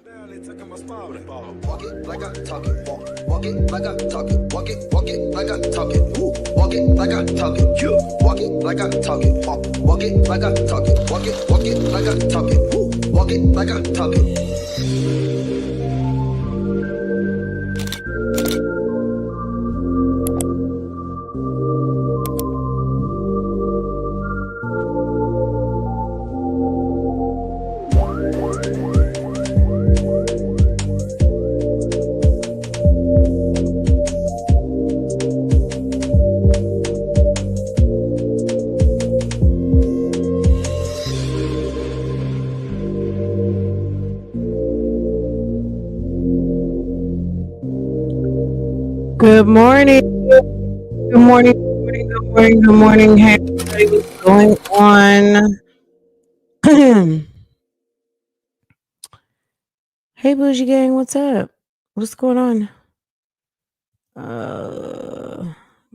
Walk it like I talk it. Walk it like I talk it. Walk it like I talk it. Walk it like I talk it. Walk it like I talk it. Walk it like I talk it. Walk it like I talk it. Walk it like I talk it. Good morning. Good morning. Good morning. Good morning. Good morning. Hey, everybody, what's going on? Hey, Bougie Gang, what's up? What's going on?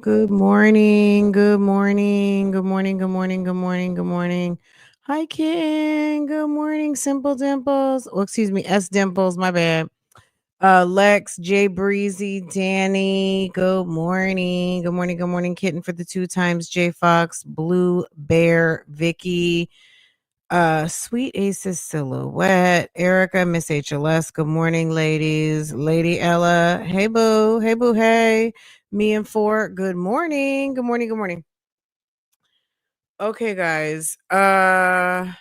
Good morning. Good morning. Good morning. Good morning. Good morning. Good morning. Hi, King. Good morning, Simple Dimples. Oh, excuse me, S Dimples. My bad. Lex, Jay Breezy, Danny, good morning. Good morning, good morning, Kitten for the 2 times, J Fox, Blue Bear, Vicky, Sweet Aces Silhouette, Erica, Miss HLS, good morning, ladies. Lady Ella, hey boo, hey boo, hey. Me and Fort, good morning. Good morning, good morning. Okay, guys. I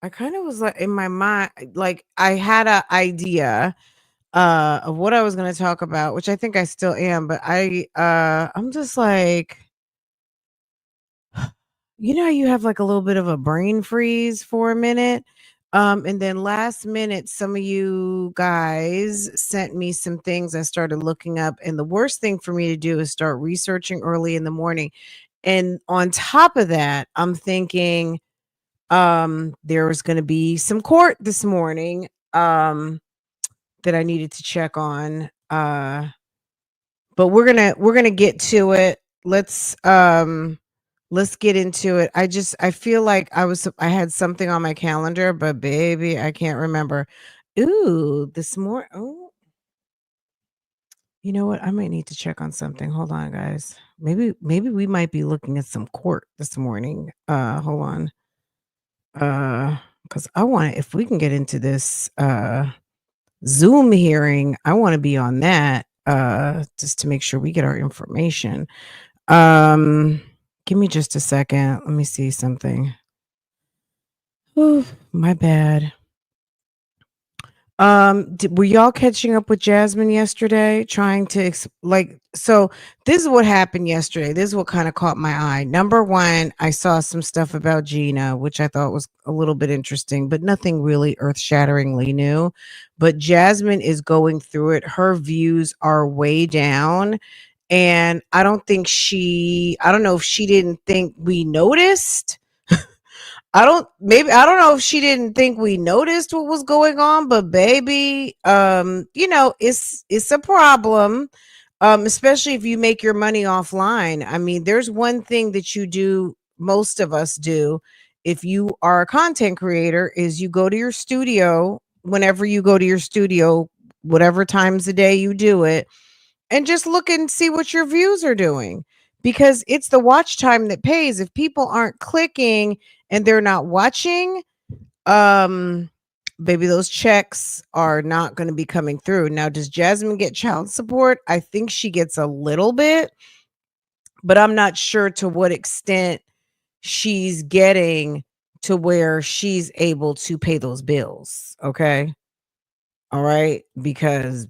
kind of was like in my mind, like I had an idea of what I was going to talk about, which I think I still am, but I'm just like, you have like a little bit of a brain freeze for a minute. And then last minute, some of you guys sent me some things I started looking up. And the worst thing for me to do is start researching early in the morning. And on top of that, I'm thinking there was going to be some court this morning that I needed to check on. But we're gonna get to it. Let's get into it. I feel like I had something on my calendar, but baby, I can't remember. Ooh, this more. Oh, you know what? I might need to check on something. Hold on, guys. Maybe we might be looking at some court this morning. Hold on. Because I want, if we can get into this Zoom hearing, I want to be on that just to make sure we get our information. Give me just a second. Let me see something. Ooh, my bad. Were y'all catching up with Jasmine yesterday? Trying to so this is what happened yesterday. This is what kind of caught my eye. Number one, I saw some stuff about GINA, which I thought was a little bit interesting, but nothing really earth-shatteringly new. But Jasmine is going through it. Her views are way down. And I don't know if she didn't think we noticed. I don't know if she didn't think we noticed what was going on, but baby, it's a problem. Especially if you make your money offline. I mean, there's one thing that you do, most of us do, if you are a content creator, is you go to your studio whenever you go to your studio, whatever times a day you do it, and just look and see what your views are doing, because it's the watch time that pays. If people aren't clicking and they're not watching, um baby, those checks are not going to be coming through. Now, does Jasmine get child support? I think she gets a little bit, but I'm not sure to what extent she's getting to where she's able to pay those bills. Okay. All right, because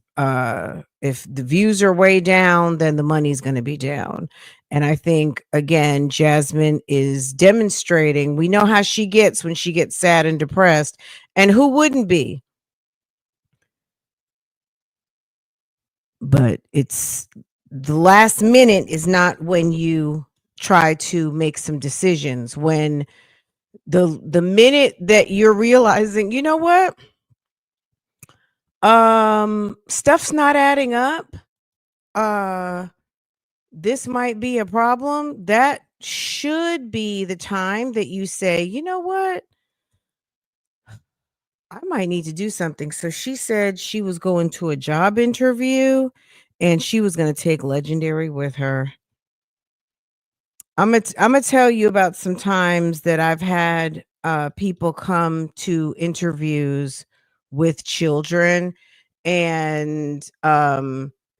if the views are way down, then the money's going to be down. And I think, again, Jasmine is demonstrating, we know how she gets when she gets sad and depressed, and who wouldn't be? But it's the last minute is not when you try to make some decisions. When the minute that you're realizing, you know what? Stuff's not adding up. This might be a problem. That should be the time that you say, you know what? I might need to do something. So she said she was going to a job interview and she was going to take Legendary with her. I'm gonna tell you about some times that I've had people come to interviews with children, and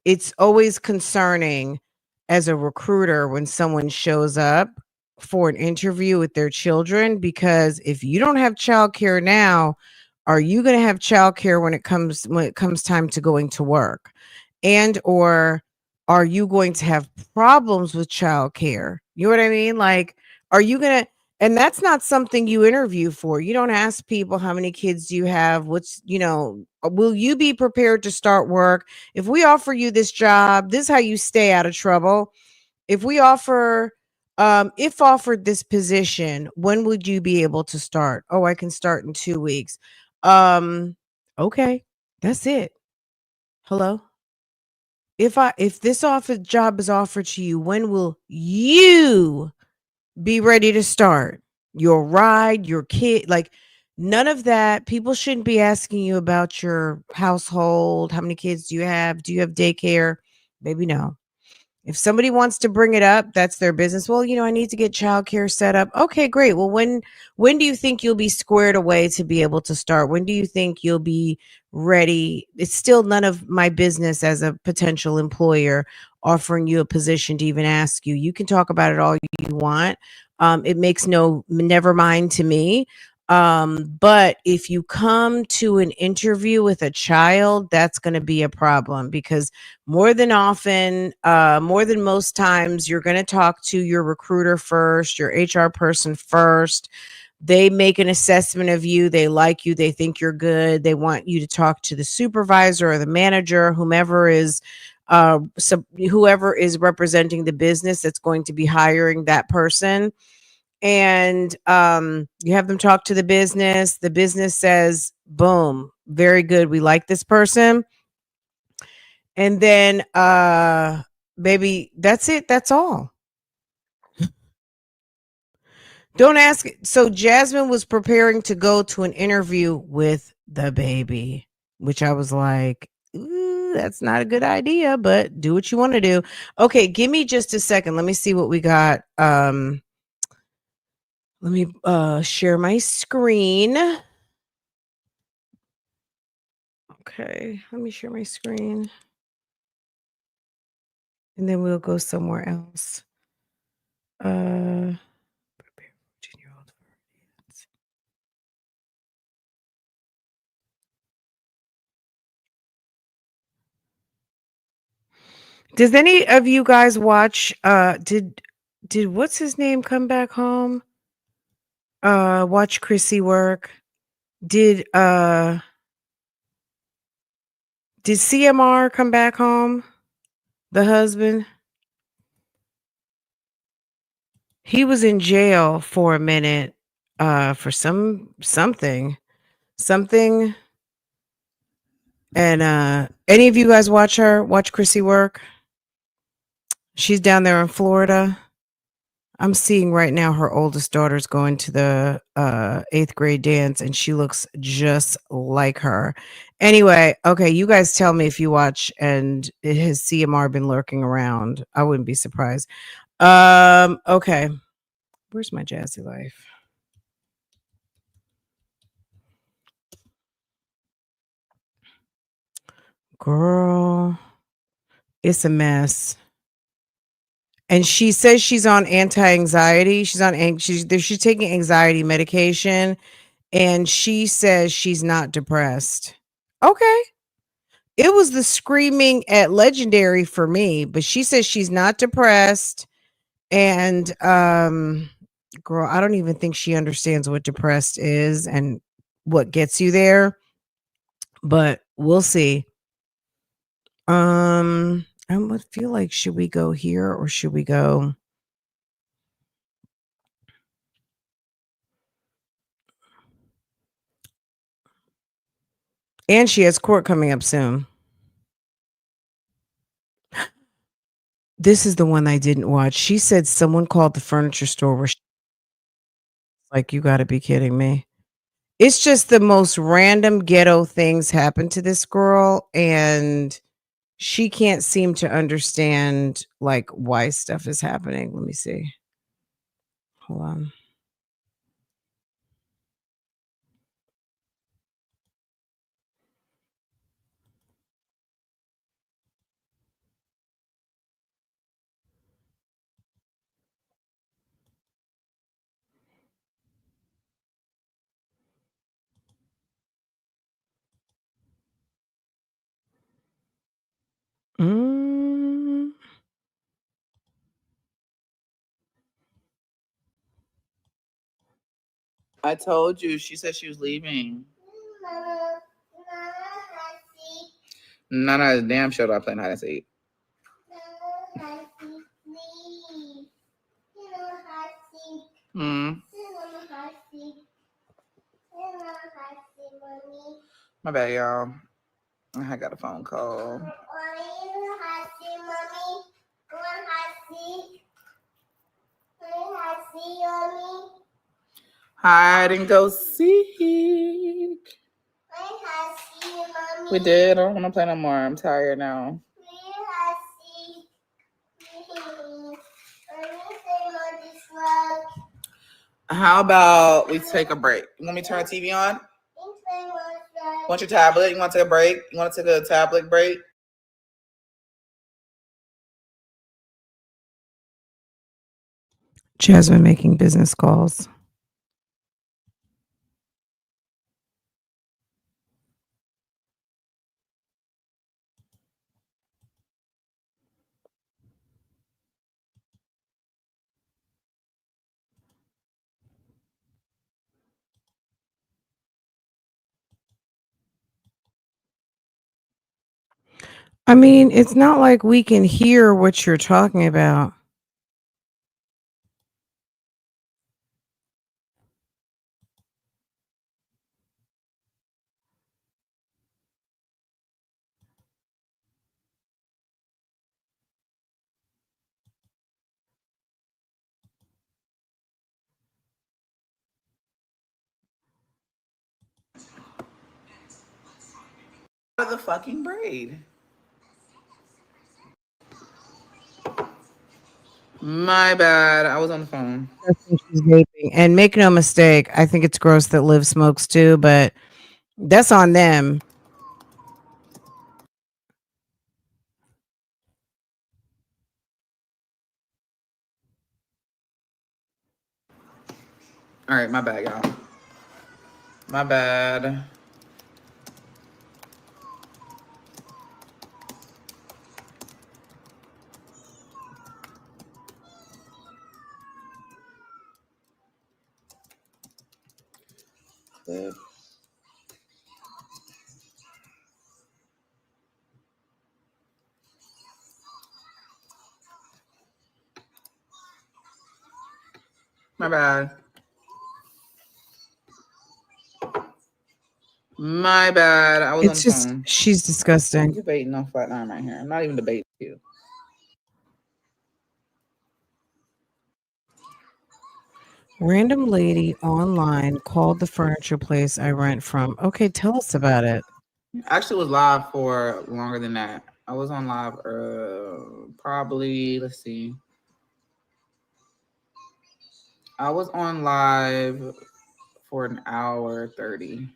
it's always concerning as a recruiter when someone shows up for an interview with their children, because if you don't have childcare now, are you going to have childcare when it comes time to going to work? And or are you going to have problems with childcare? You know what I mean? Like, are you gonna? And that's not something you interview for. You don't ask people how many kids do you have. Will you be prepared to start work? If we offer you this job, this is how you stay out of trouble. If offered this position, when would you be able to start? Oh, I can start in 2 weeks. Um, okay, that's it. Hello. If this offer job is offered to you, when will you be ready to start? Your ride, your kid, like none of that. People shouldn't be asking you about your household. How many kids do you have? Do you have daycare? Maybe no. If somebody wants to bring it up, that's their business. Well, I need to get childcare set up. Okay, great. Well, when do you think you'll be squared away to be able to start? When do you think you'll be ready? It's still none of my business as a potential employer offering you a position to even ask you. You can talk about it all you want. It makes never mind to me. But if you come to an interview with a child, that's going to be a problem, because more than most times, you're going to talk to your recruiter first, your HR person first. They make an assessment of you. They like you. They think you're good. They want you to talk to the supervisor or the manager, whoever is representing the business that's going to be hiring that person. And you have them talk to the business. The business says, boom, very good, we like this person. And then baby, that's it, that's all. Don't ask. So Jasmine was preparing to go to an interview with the baby, which I was like, "Ooh, that's not a good idea, but do what you want to do." Okay, give me just a second, let me see what we got. Let me share my screen. Okay, let me share my screen. And then we'll go somewhere else. Prepare 14-year-old for dance. Does any of you guys watch did what's his name come back home? Watch Chrissy work. Did CMR come back home? The husband? He was in jail for a minute for something. And any of you guys watch Chrissy work? She's down there in Florida. I'm seeing right now her oldest daughter's going to the 8th grade dance, and she looks just like her. Anyway, okay, you guys tell me if you watch, and has CMR been lurking around? I wouldn't be surprised. Okay. Where's my Jazzy Life? Girl, it's a mess. And she says she's on anti-anxiety. She's taking anxiety medication, and she says she's not depressed. Okay. It was the screaming at Legendary for me, but she says she's not depressed. And girl, I don't even think she understands what depressed is and what gets you there, but we'll see. I would feel like, should we go here or should we go? And she has court coming up soon. This is the one I didn't watch. She said someone called the furniture store where like, you got to be kidding me. It's just the most random ghetto things happen to this girl, and she can't seem to understand like why stuff is happening. Let me see. Hold on. Mm. I told you. She said she was leaving. Nana, damn sure not playing hide and seek. Hmm. My bad, y'all. I got a phone call. Hide and go seek. We did. I don't want to play no more. I'm tired now. How about we take a break? You want me to turn the TV on? Want your tablet? You want to take a break? You want to take a tablet break? Jasmine making business calls. I mean, it's not like we can hear what you're talking about. Out of the fucking braid. My bad. I was on the phone. She's vaping. And make no mistake, I think it's gross that Liv smokes too, but that's on them. All right, my bad, y'all. My bad. Clip. My bad. My bad. I was It's on the just, phone. she's disgusting. I'm debating on flat iron right here. I'm not even debating you. Random lady online called the furniture place I rent from. Okay, tell us about it. I actually was live for longer than that. I was on live probably, let's see. I was on live for an hour 30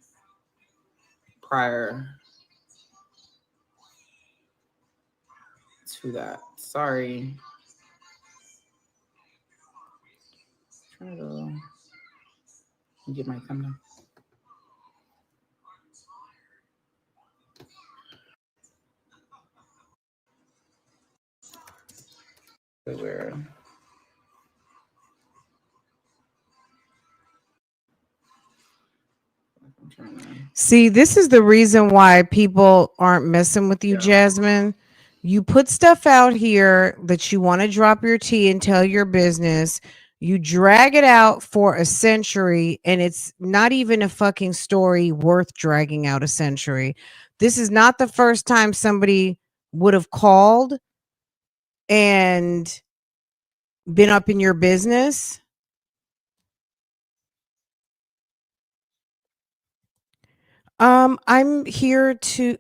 prior to that. Sorry. Try to get my thumbnail. Where? See, this is the reason why people aren't messing with you, Jasmine. You put stuff out here that you want to drop your tea and tell your business. You drag it out for a century, and it's not even a fucking story worth dragging out a century. This is not the first time somebody would have called and been up in your business. I'm here to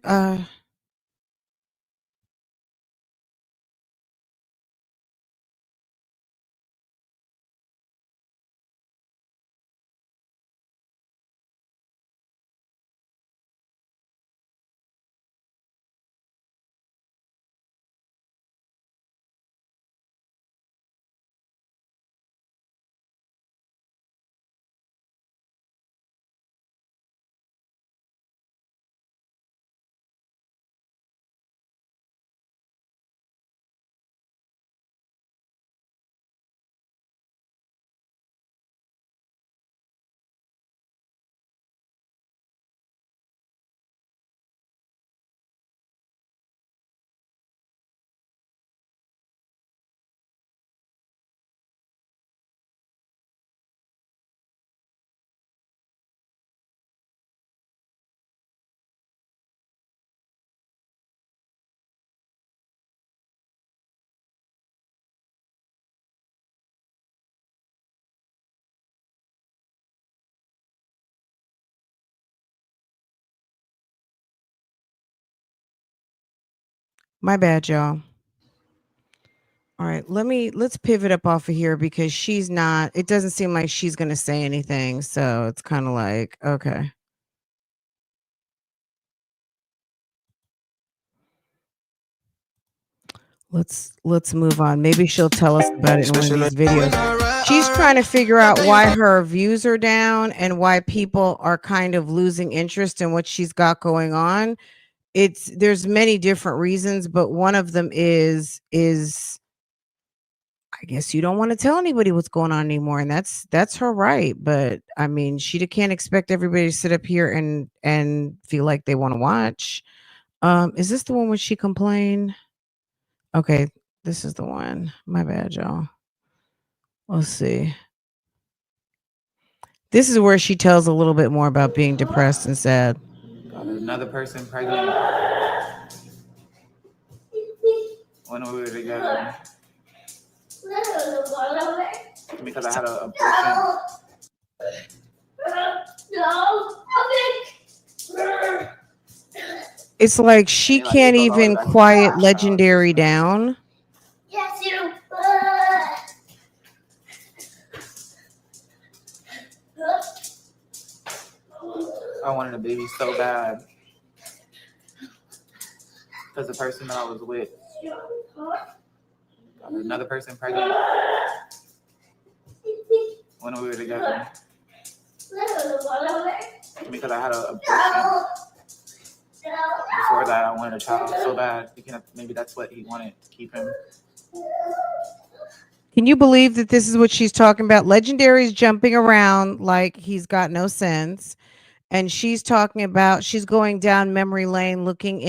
my bad, y'all. All right, let's pivot up off of here because she's not it doesn't seem like she's going to say anything. So it's kind of like, okay. Let's move on. Maybe she'll tell us about it in one of these videos. She's trying to figure out why her views are down and why people are kind of losing interest in what she's got going on. There's many different reasons, but one of them is I guess you don't want to tell anybody what's going on anymore, and that's her right. But I mean, she can't expect everybody to sit up here and feel like they want to watch. Is this the one where she complained? Okay, this is the one. My bad, y'all. Let's see. This is where she tells a little bit more about being depressed and sad. Got another person pregnant when we were together because I had an abortion. It's like she can't even quiet Legendary down. Yes, you. I wanted a baby so bad because the person that I was with got another person pregnant when we were together because I had an abortion. Before that, I wanted a child so bad. Maybe that's what he wanted to keep him. Can you believe that this is what she's talking about? Legendary's jumping around like he's got no sense. And she's talking about she's going down memory lane looking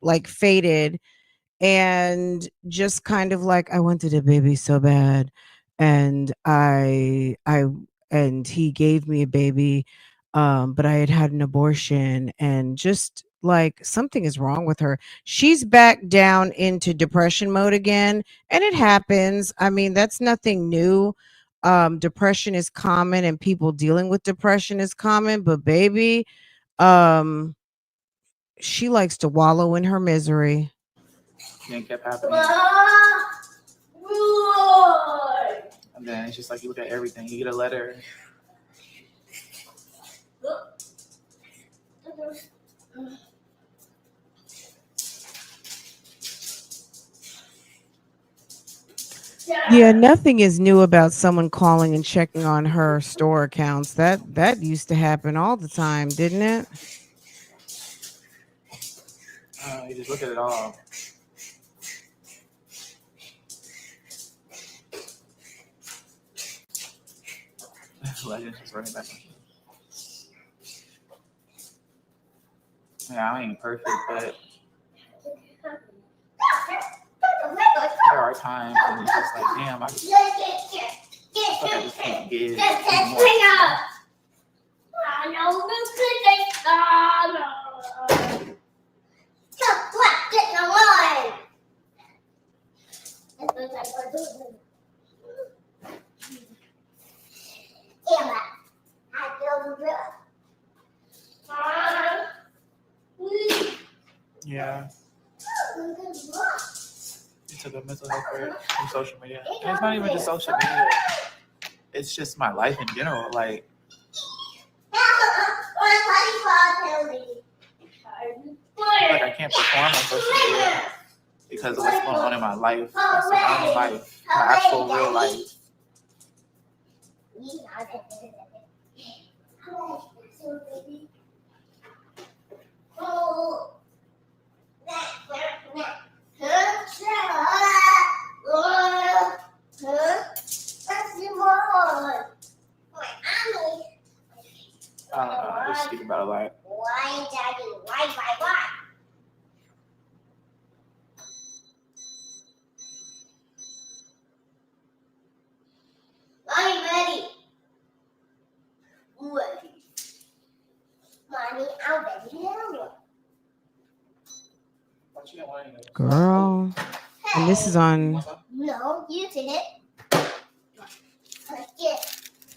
like faded and just kind of like I wanted a baby so bad and and he gave me a baby but I had an abortion and just like something is wrong with her. She's back down into depression mode again and it happens. I mean, that's nothing new. Depression is common and people dealing with depression is common, but baby, um she likes to wallow in her misery. And it kept happening. And then it's just like you look at everything. You get a letter. Yeah, nothing is new about someone calling and checking on her store accounts. That used to happen all the time, didn't it? You just look at it all. Legends just running back. Yeah, I ain't perfect, but there are times when it's just like, damn, I just can't give more. took a mental health break from social media. And it's not even just social media. It's just my life in general. Like I can't perform on social media because of what's going on in my life, my surrounding life, my actual real life. I just speak about it like. Why, Daddy? Why? Mommy, ready. Mommy, I'm ready now. Girl. And this is on. No, you did it.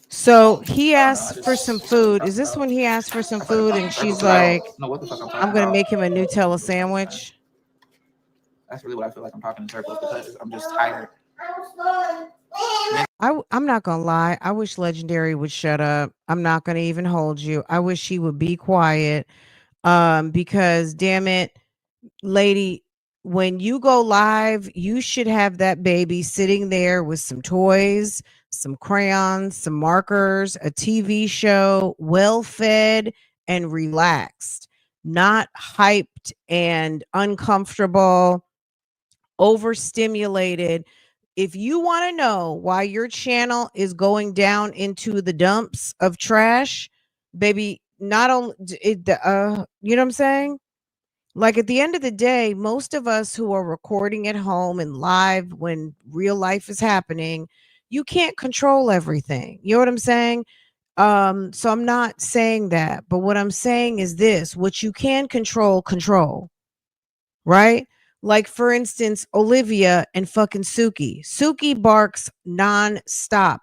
So he asked for some food. Is this when he asked for some food and she's like, I'm going to make him a Nutella sandwich? That's really what I feel like I'm talking in circles because I'm just tired. I'm not going to lie. I wish Legendary would shut up. I'm not going to even hold you. I wish he would be quiet. Because damn it, lady, when you go live, you should have that baby sitting there with some toys, some crayons, some markers, a TV show, well fed and relaxed, not hyped and uncomfortable, overstimulated. If you want to know why your channel is going down into the dumps of trash, baby, not only you know what I'm saying? Like at the end of the day, most of us who are recording at home and live when real life is happening, you can't control everything. You know what I'm saying? So I'm not saying that, but what I'm saying is this: what you can control, right? Like for instance, Olivia and fucking Suki. Suki barks nonstop.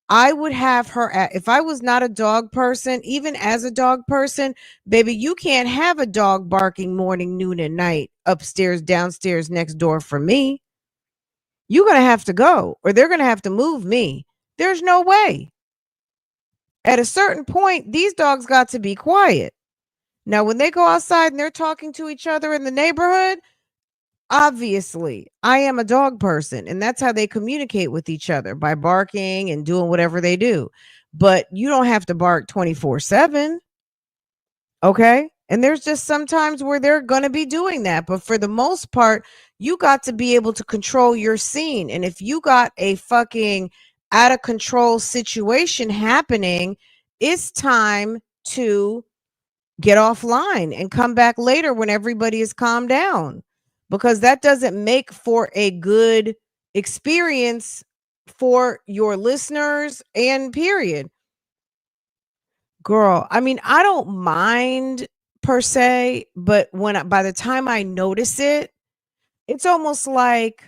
I would have her if I was not a dog person, even as a dog person, baby, you can't have a dog barking morning, noon, and night upstairs, downstairs, next door from me. You're going to have to go or they're going to have to move me. There's no way. At a certain point, these dogs got to be quiet. Now, when they go outside and they're talking to each other in the neighborhood, obviously, I am a dog person, and that's how they communicate with each other, by barking and doing whatever they do. But you don't have to bark 24/7. Okay? And there's just some times where they're going to be doing that. But for the most part, you got to be able to control your scene. And if you got a fucking out of control situation happening, it's time to get offline and come back later when everybody is calmed down, because that doesn't make for a good experience for your listeners and period. Girl, I mean, I don't mind per se, but by the time I notice it, it's almost like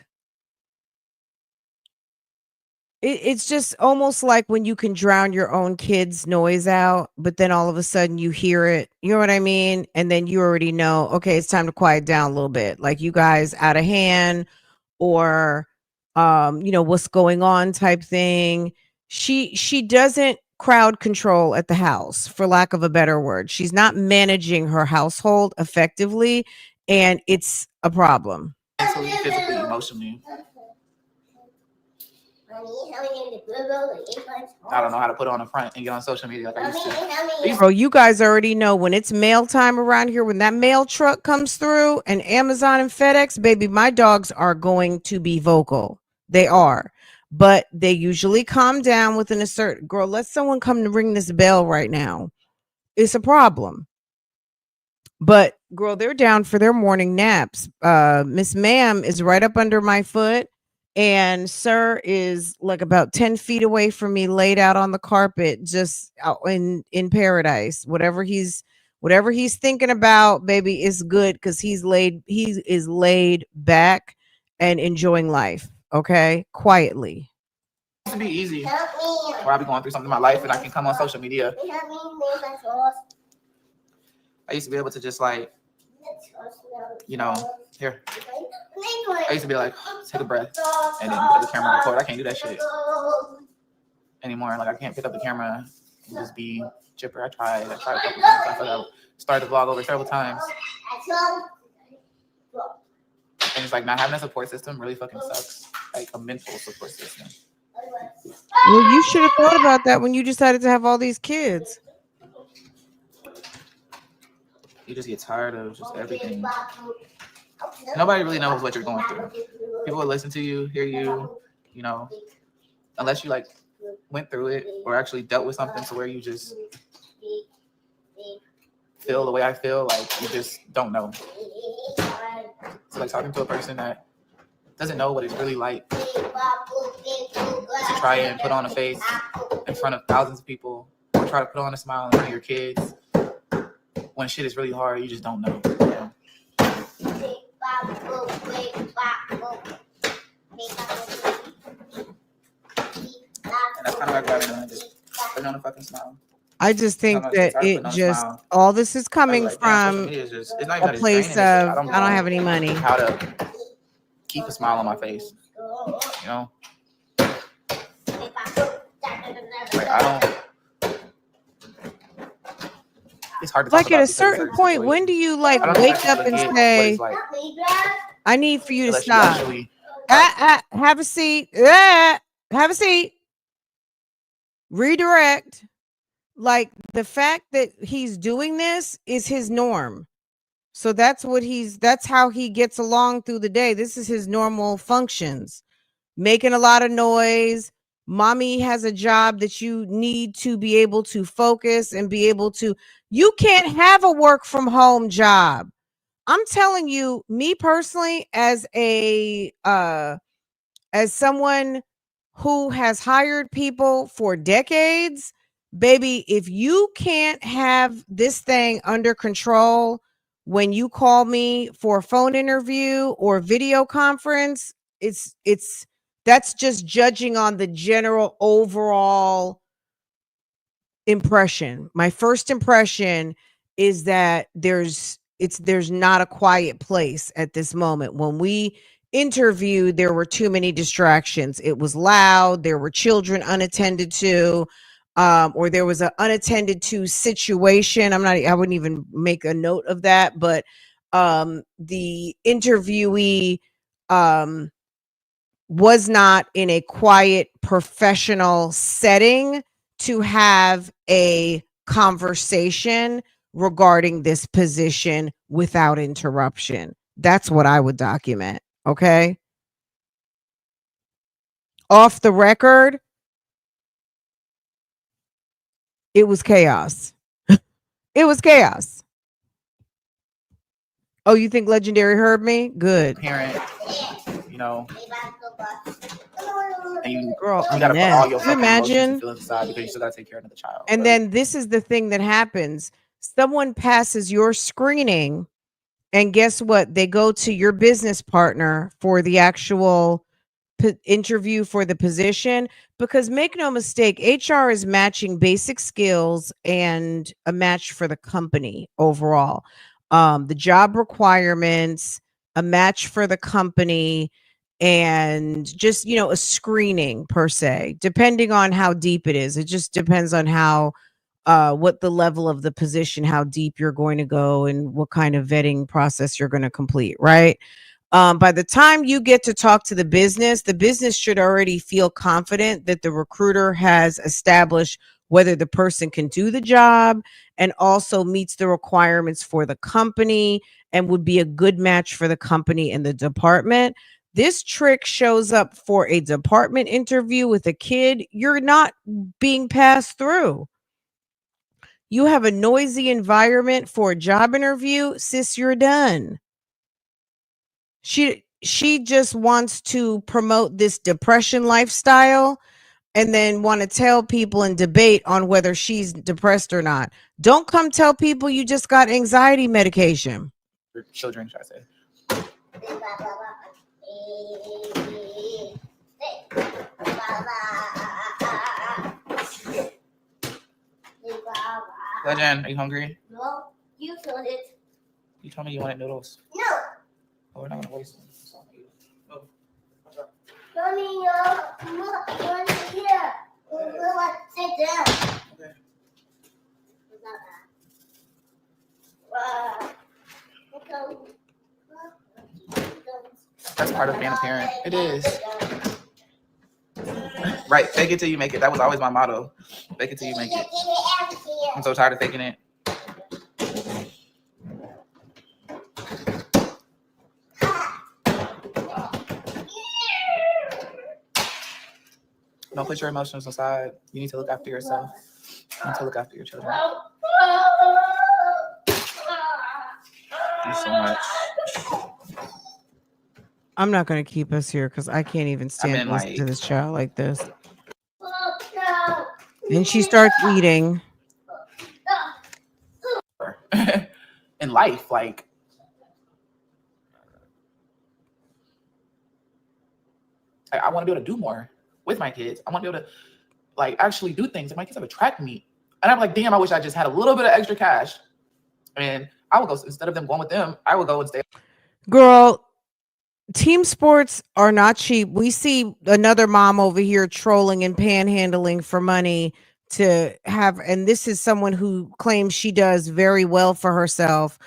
it's just almost like when you can drown your own kid's noise out, but then all of a sudden you hear it. You know what I mean? And then you already know, okay, it's time to quiet down a little bit. Like you guys out of hand, or what's going on type thing. She doesn't crowd control at the house, for lack of a better word. She's not managing her household effectively, and it's a problem. Mentally, physically, emotionally. I don't know how to put on a front and get on social media like I used to. Bro, you guys already know when it's mail time around here, when that mail truck comes through and Amazon and FedEx, baby, my dogs are going to be vocal. They are. But they usually calm down within a certain, girl, let someone come to ring this bell right now. It's a problem. But girl, they're down for their morning naps. Miss Ma'am is right up under my foot. And Sir is like about 10 feet away from me, laid out on the carpet, just out in paradise. Whatever he's thinking about, baby, is good, because he is laid back and enjoying life. Okay, quietly. It used to be easy where I be going through something in my life and I can come on social media. I used to be able to just like, Here. I used to be like, take a breath and then put the camera on record. I can't do that shit anymore. Like, I can't pick up the camera and just be chipper. I tried a couple times. I feel like I started the vlog over several times. And it's like not having a support system really fucking sucks. Like a mental support system. Well, you should have thought about that when you decided to have all these kids. You just get tired of just everything. Nobody really knows what you're going through. People will listen to you, hear you, you know, unless you like went through it or actually dealt with something to where you just feel the way I feel, like you just don't know. So like talking to a person that doesn't know what it's really like to try and put on a face in front of thousands of people or try to put on a smile in front of your kids when shit is really hard, you just don't know. You know? And that's kind of like what I've done, just putting on a fucking smile. I just think that it just all this is coming like, from it's not even a place of I don't have any money. How to keep a smile on my face, you know? Like I don't. It's hard to like at a certain point. When do you like wake up and say, like, "I need for you to stop"? Have a seat. Have a seat. Redirect. Like the fact that he's doing this is his norm. So that's how he gets along through the day. This is his normal functions. Making a lot of noise. Mommy has a job that you need to be able to focus and be able to, you can't have a work from home job. I'm telling you, me personally, as someone who has hired people for decades, baby, if you can't have this thing under control when you call me for a phone interview or video conference, that's just judging on the general overall impression. My first impression is that there's not a quiet place at this moment. When we interviewed, there were too many distractions. It was loud. There were children unattended to, or there was an unattended to situation. I wouldn't even make a note of that, but the interviewee was not in a quiet professional setting to have a conversation regarding this position without interruption. That's what I would document. Okay. Off the record, it was chaos. It was chaos. Oh, you think Legendary heard me? Good. Parent, you know. And you Girl, gotta put all your fucking emotions and feelings aside because you still gotta take care of the child. And then this is the thing that happens. Someone passes your screening, and guess what? They go to your business partner for the actual interview for the position, because make no mistake, HR is matching basic skills and a match for the company overall. The job requirements, a match for the company, and just, a screening per se, depending on how deep it is. It just depends on how what the level of the position, how deep you're going to go, and what kind of vetting process you're going to complete, right? By the time you get to talk to the business should already feel confident that the recruiter has established whether the person can do the job and also meets the requirements for the company and would be a good match for the company and the department. This trick shows up for a department interview with a kid. You're not being passed through. You have a noisy environment for a job interview, sis, you're done. She just wants to promote this depression lifestyle and then want to tell people and debate on whether she's depressed or not. Don't come tell people you just got anxiety medication. Your children, should I say. Legend, are you hungry? No, you told it. You told me you wanted noodles. No. Oh, no. Mommy, here. Sit down. Okay. That's part of being a parent. It is. Right. Fake it till you make it. That was always my motto. Fake it till you make it. I'm so tired of faking it. Don't put your emotions aside. You need to look after yourself. You need to look after your children. Thank you so much. I'm not going to keep us here because I can't even stand to listen to this child like this. And she starts eating. In life, like, I want to be able to do more with my kids. I want to be able to, like, actually do things. And my kids have attracted me. And I'm like, damn, I wish I just had a little bit of extra cash. And I would go, instead of them going with them, I would go and stay. Girl, team sports are not cheap. We see another mom over here trolling and panhandling for money to have, and this is someone who claims she does very well for herself.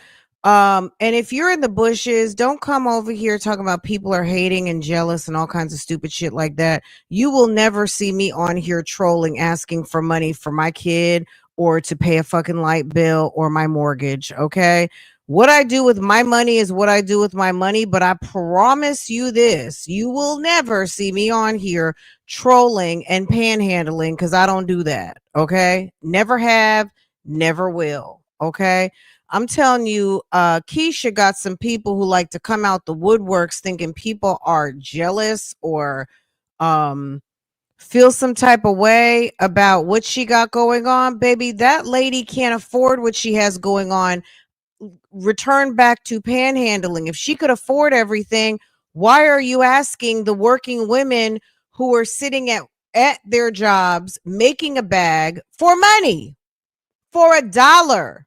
And if you're in the bushes, don't come over here talking about people are hating and jealous and all kinds of stupid shit like that. You will never see me on here trolling, asking for money for my kid or to pay a fucking light bill or my mortgage. Okay. What I do with my money is what I do with my money, but I promise you this, you will never see me on here trolling and panhandling because I don't do that. Okay. Never have, never will. Okay. I'm telling you, Keisha got some people who like to come out the woodworks thinking people are jealous or feel some type of way about what she got going on. Baby, that lady can't afford what she has going on. Return back to panhandling. If she could afford everything, why are you asking the working women who are sitting at their jobs making a bag for money, for $1?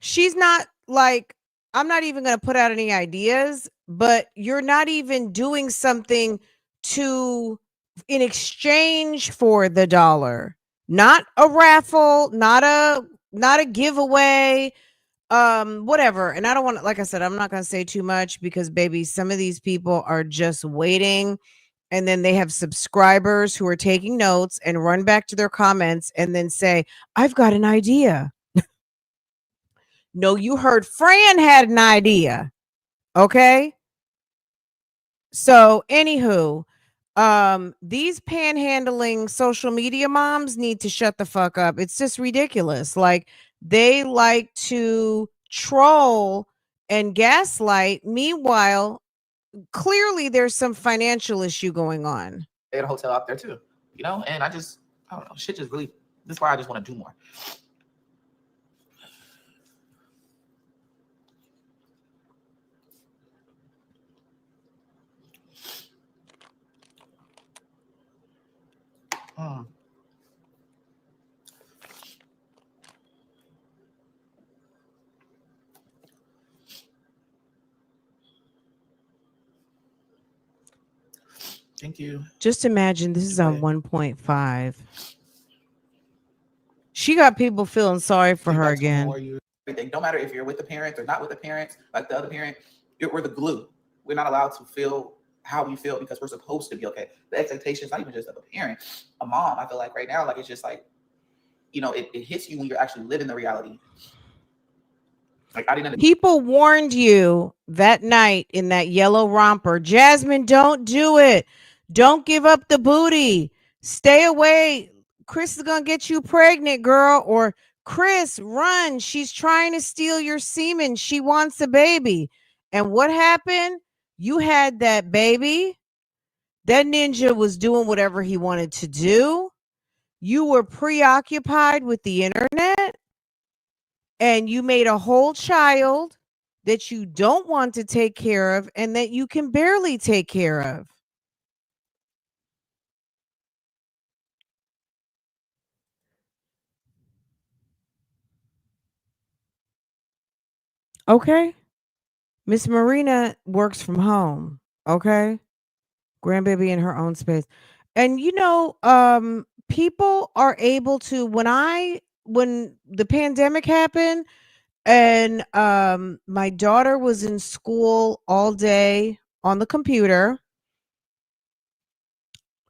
She's not like, I'm not even going to put out any ideas, but you're not even doing something to in exchange for the dollar. Not a raffle, not a giveaway, whatever. And I don't want to, like I said, I'm not going to say too much because baby, some of these people are just waiting, and then they have subscribers who are taking notes and run back to their comments and then say, I've got an idea. No, you heard Fran had an idea. Okay. So, anywho, these panhandling social media moms need to shut the fuck up. It's just ridiculous. Like, they like to troll and gaslight. Meanwhile, clearly there's some financial issue going on. They had a hotel out there too, you know? And I don't know, shit just really, that's why I just want to do more. Thank you. Just imagine this is on 1.5. She got people feeling sorry for her again. Everything. Don't matter if you're with the parents or not with the parents, like the other parent, we're the glue. We're not allowed to feel how we feel because we're supposed to be okay. The expectations, not even just of a parent, a mom, I feel like right now, like it's just like, you know, it hits you when you're actually living the reality. Like I didn't. People warned you that night in that yellow romper, Jasmine, don't do it. Don't give up the booty. Stay away. Chris is going to get you pregnant, girl. Or Chris, run. She's trying to steal your semen. She wants a baby. And what happened? You had that baby. That ninja was doing whatever he wanted to do. You were preoccupied with the internet. And you made a whole child that you don't want to take care of and that you can barely take care of. Okay. Miss Marina works from home. Okay. Grandbaby in her own space. And people are able to when the pandemic happened and my daughter was in school all day on the computer.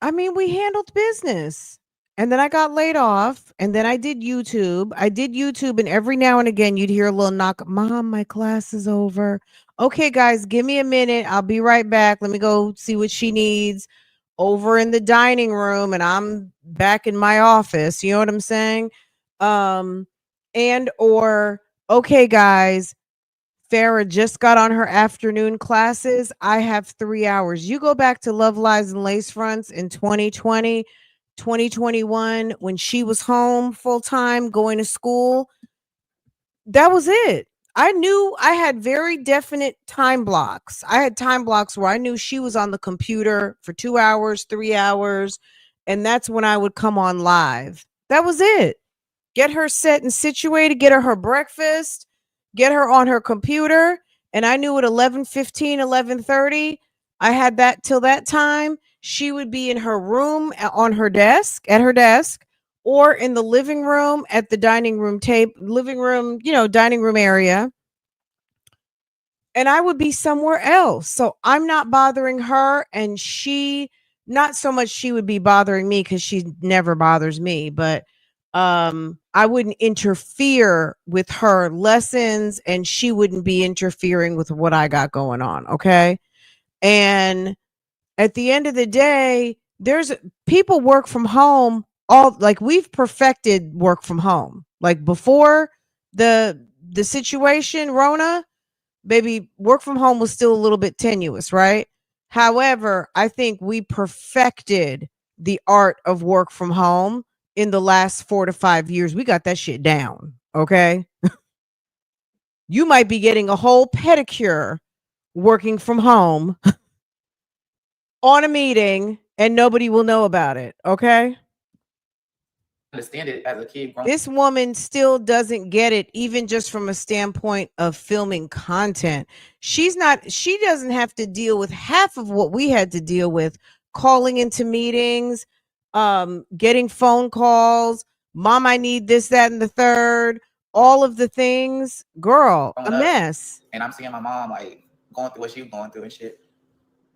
I mean, we handled business. And then I got laid off. And then I did YouTube. And every now and again, you'd hear a little knock. Mom, my class is over. Okay, guys, give me a minute. I'll be right back. Let me go see what she needs over in the dining room. And I'm back in my office. You know what I'm saying? Um, or, okay, guys, Farah just got on her afternoon classes. I have 3 hours. You go back to Love Lies and Lace Fronts in 2020, 2021, when she was home full time going to school. That was it. I knew I had very definite time blocks. I had time blocks where I knew she was on the computer for 2 hours, 3 hours, and that's when I would come on live. That was it. Get her set and situated, get her breakfast, get her on her computer. And I knew at 11:15, 11:30, I had that till that time. She would be in her room on her desk, at her desk, or in the living room at the dining room dining room area. And I would be somewhere else. So I'm not bothering her. And not so much she would be bothering me because she never bothers me, but I wouldn't interfere with her lessons and she wouldn't be interfering with what I got going on. Okay. And at the end of the day, there's people work from home all like we've perfected work from home. Like before the situation, Rona, baby, work from home was still a little bit tenuous, right? However, I think we perfected the art of work from home in the last 4 to 5 years. We got that shit down. Okay. You might be getting a whole pedicure working from home on a meeting and nobody will know about it. Okay. Understand it as a kid growing. This woman still doesn't get it, even just from a standpoint of filming content. She doesn't have to deal with half of what we had to deal with, calling into meetings, getting phone calls, mom, I need this, that, and the third, all of the things. Girl, a mess. And I'm seeing my mom like going through what she was going through and shit.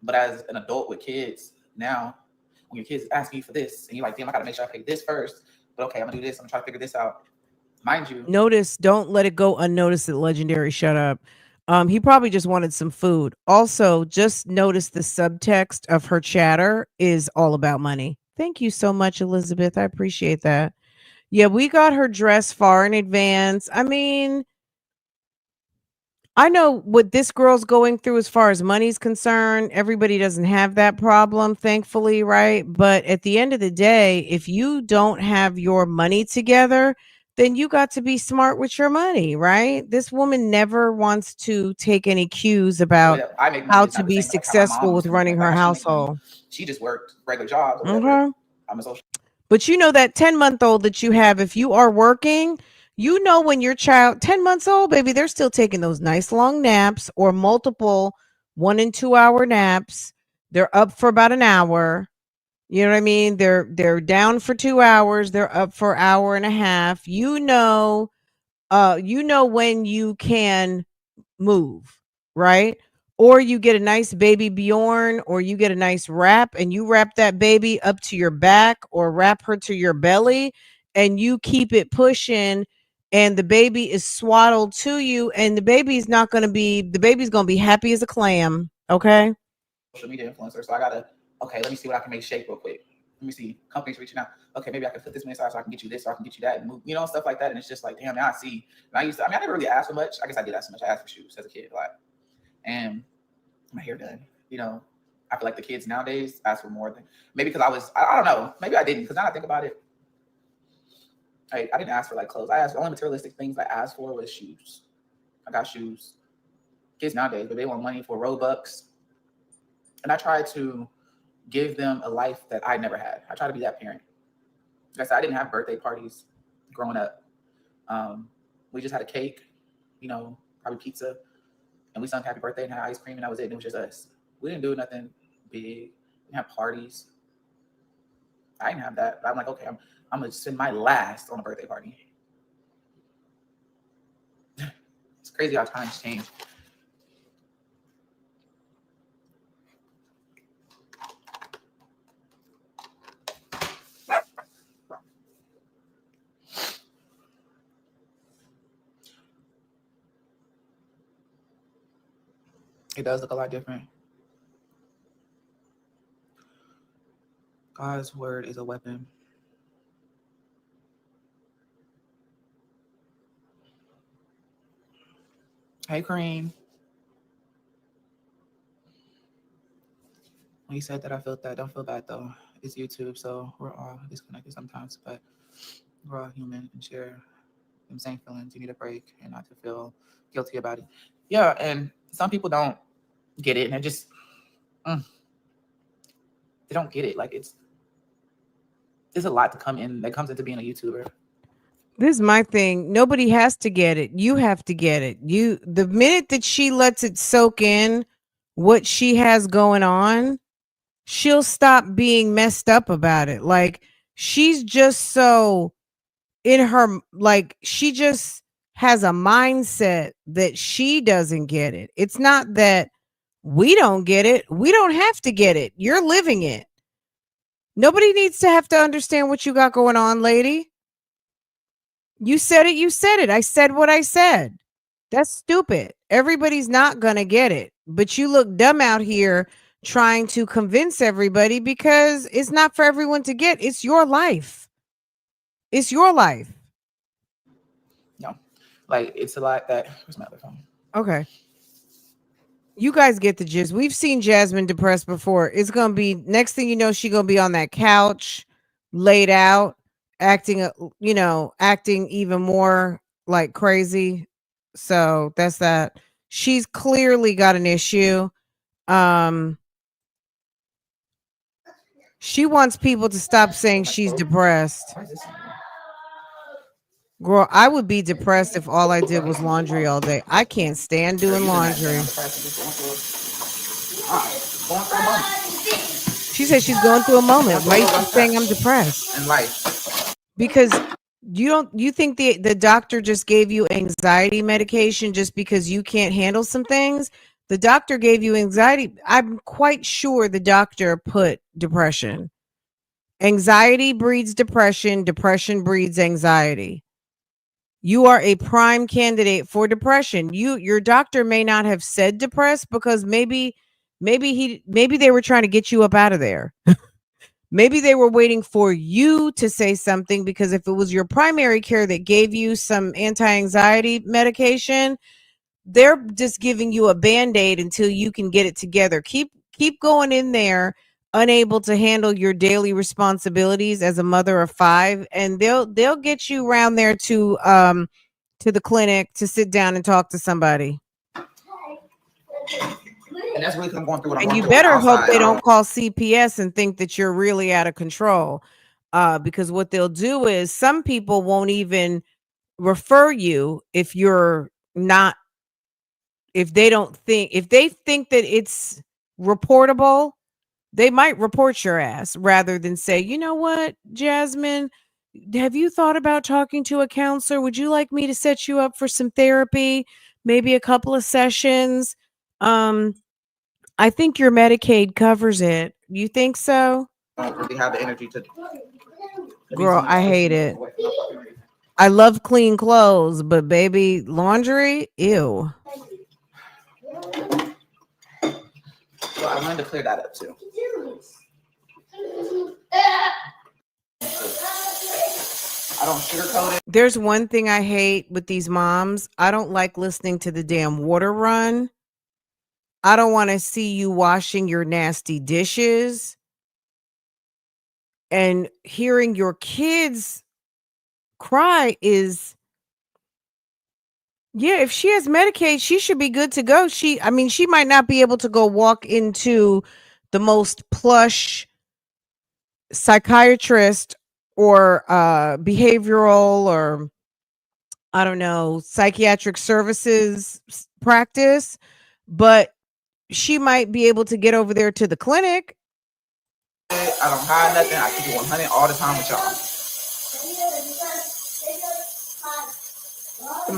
But as an adult with kids now, when your kids asking you for this, and you're like, damn, I gotta make sure I pay this first. But okay, I'm gonna do this. I'm trying to figure this out. Mind you, don't let it go unnoticed that Legendary shut up. He probably just wanted some food. Also, just notice the subtext of her chatter is all about money. Thank you so much, Elizabeth. I appreciate that. Yeah, we got her dressed far in advance. I mean, I know what this girl's going through as far as money's concerned. Everybody doesn't have that problem, thankfully, right? But at the end of the day, if you don't have your money together, then you got to be smart with your money, right? This woman never wants to take any cues about I make money how is to not the be same as like how my successful mom with used to make running money. her Like how she make money. household. She just worked regular jobs or whatever. Okay. I'm a social. But you know that 10-month-old that you have, if you are working, you know when your child 10 months old, baby, they're still taking those nice long naps or multiple 1 and 2 hour naps. They're up for about an hour. You know what I mean? They're down for 2 hours. They're up for an hour and a half. You know when you can move, right? Or you get a nice baby Bjorn, or you get a nice wrap and you wrap that baby up to your back or wrap her to your belly and you keep it pushing and the baby is swaddled to you and the baby's going to be happy as a clam. Okay. Social media influencer. So I gotta, okay, let me see what I can make shape real quick. Let me see companies reaching out. Okay, maybe I can put this many aside so I can get you this, so I can get you that, and move, stuff like that. And it's just like, damn, now I see. And I never really asked for much. I guess I did ask for much. I asked for shoes as a kid, like, and my hair done. I feel like the kids nowadays ask for more than maybe because I don't know. Maybe I didn't because now I think about it. I didn't ask for like clothes. I asked the only materialistic things I asked for was shoes. I got shoes. Kids nowadays, but they want money for Robux. And I try to give them a life that I never had. I try to be that parent. Like I said, I didn't have birthday parties growing up. We just had a cake, probably pizza, and we sung happy birthday and had ice cream, and that was it. And it was just us. We didn't do nothing big. We didn't have parties. I didn't have that. But I'm like, okay, I'm gonna spend my last on a birthday party. It's crazy how times change. It does look a lot different. God's word is a weapon. Hey, Cream. When you said that, I felt that. Don't feel bad, though. It's YouTube, so we're all disconnected sometimes, but we're all human and share them same feelings. You need a break and not to feel guilty about it. Yeah, and some people don't get it, and they just they don't get it. Like there's a lot to come in that comes into being a YouTuber. This is my thing. Nobody has to get it. You have to get it. The minute that she lets it soak in what she has going on, she'll stop being messed up about it. Like she's just so in her, like she just has a mindset that she doesn't get it. It's not that we don't get it. We don't have to get it. You're living it. Nobody needs to have to understand what you got going on, lady. You said it. You said it. I said what I said. That's stupid. Everybody's not going to get it. But you look dumb out here trying to convince everybody because it's not for everyone to get. It's your life. It's your life. No, like it's a lot that. Where's my other phone? Okay. You guys get the gist. We've seen Jasmine depressed before. It's going to be, next thing you know, she's going to be on that couch, laid out, acting even more like crazy. So that's that. She's clearly got an issue. She wants people to stop saying she's depressed. Girl, I would be depressed if all I did was laundry all day. I can't stand doing laundry. She said she's going through a moment. Why are you saying I'm depressed? In life. Because you think the doctor just gave you anxiety medication just because you can't handle some things? The doctor gave you anxiety. I'm quite sure the doctor put depression. Anxiety breeds depression. Depression breeds anxiety. You are a prime candidate for depression. Your doctor may not have said depressed because maybe they were trying to get you up out of there. Maybe they were waiting for you to say something, because if it was your primary care that gave you some anti-anxiety medication, they're just giving you a Band-Aid until you can get it together. Keep going in there, unable to handle your daily responsibilities as a mother of 5, and they'll get you around there to the clinic to sit down and talk to somebody. And that's really I'm going through what I'm and going you through better outside. hope they don't call CPS and think that you're really out of control, because what they'll do is some people won't even refer you if you're not, if they think that it's reportable, they might report your ass rather than say, you know what, Jasmine, have you thought about talking to a counselor? Would you like me to set you up for some therapy? Maybe a couple of sessions. I think your Medicaid covers it. You think so? I don't really have the energy to. Girl, I hate it. I love clean clothes, but baby, laundry, ew. So I wanted to clear that up too. I don't sugarcoat it. There's one thing I hate with these moms. I don't like listening to the damn water run. I don't want to see you washing your nasty dishes and hearing your kids cry is, yeah, if she has Medicaid, she should be good to go. She might not be able to go walk into the most plush psychiatrist or behavioral or I don't know, psychiatric services practice, but she might be able to get over there to the clinic. I don't hide nothing. I keep it 100 all the time with y'all.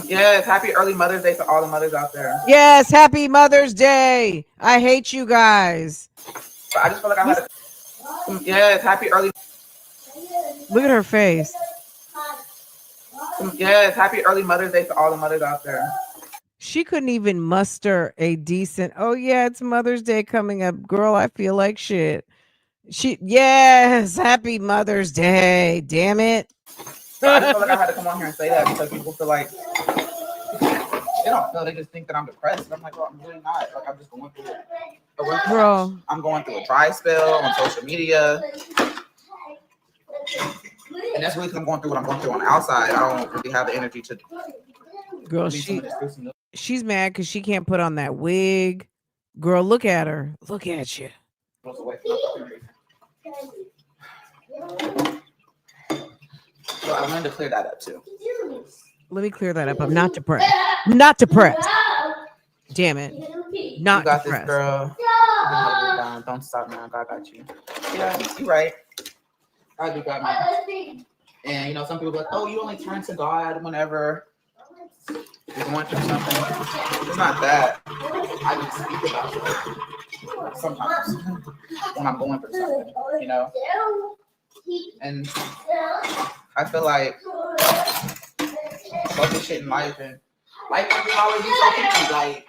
Yes, happy early Mother's Day to all the mothers out there. Yes, happy Mother's Day. I hate you guys. But I just feel like I had to. Yes, happy early. Look at her face. Yes, happy early Mother's Day to all the mothers out there. She couldn't even muster a decent, oh yeah, it's Mother's Day coming up. Girl, I feel like shit. Yes, happy Mother's Day. Damn it. So I just feel like I had to come on here and say that because people feel like they don't feel, they just think that I'm depressed. And I'm like, well, I'm really not. Like, I'm just going through it. Bro, I'm going through a dry spell on social media. And that's really because I'm going through what I'm going through on the outside. I don't really have the energy to. Girl, she's mad because she can't put on that wig. Girl, look at her. Look at you. So I wanted to clear that up too. Let me clear that up. I'm not depressed. I'm not depressed. Damn it. Not you got depressed. This girl. Don't stop now. God got you. Yeah, you're right. I do got me. And you know, some people are like, oh, you only turn to God whenever you're going through something. It's not that. I just speak about it sometimes when I'm going through something, you know. And I feel like fucking shit in life and life doesn't always be so picky. Like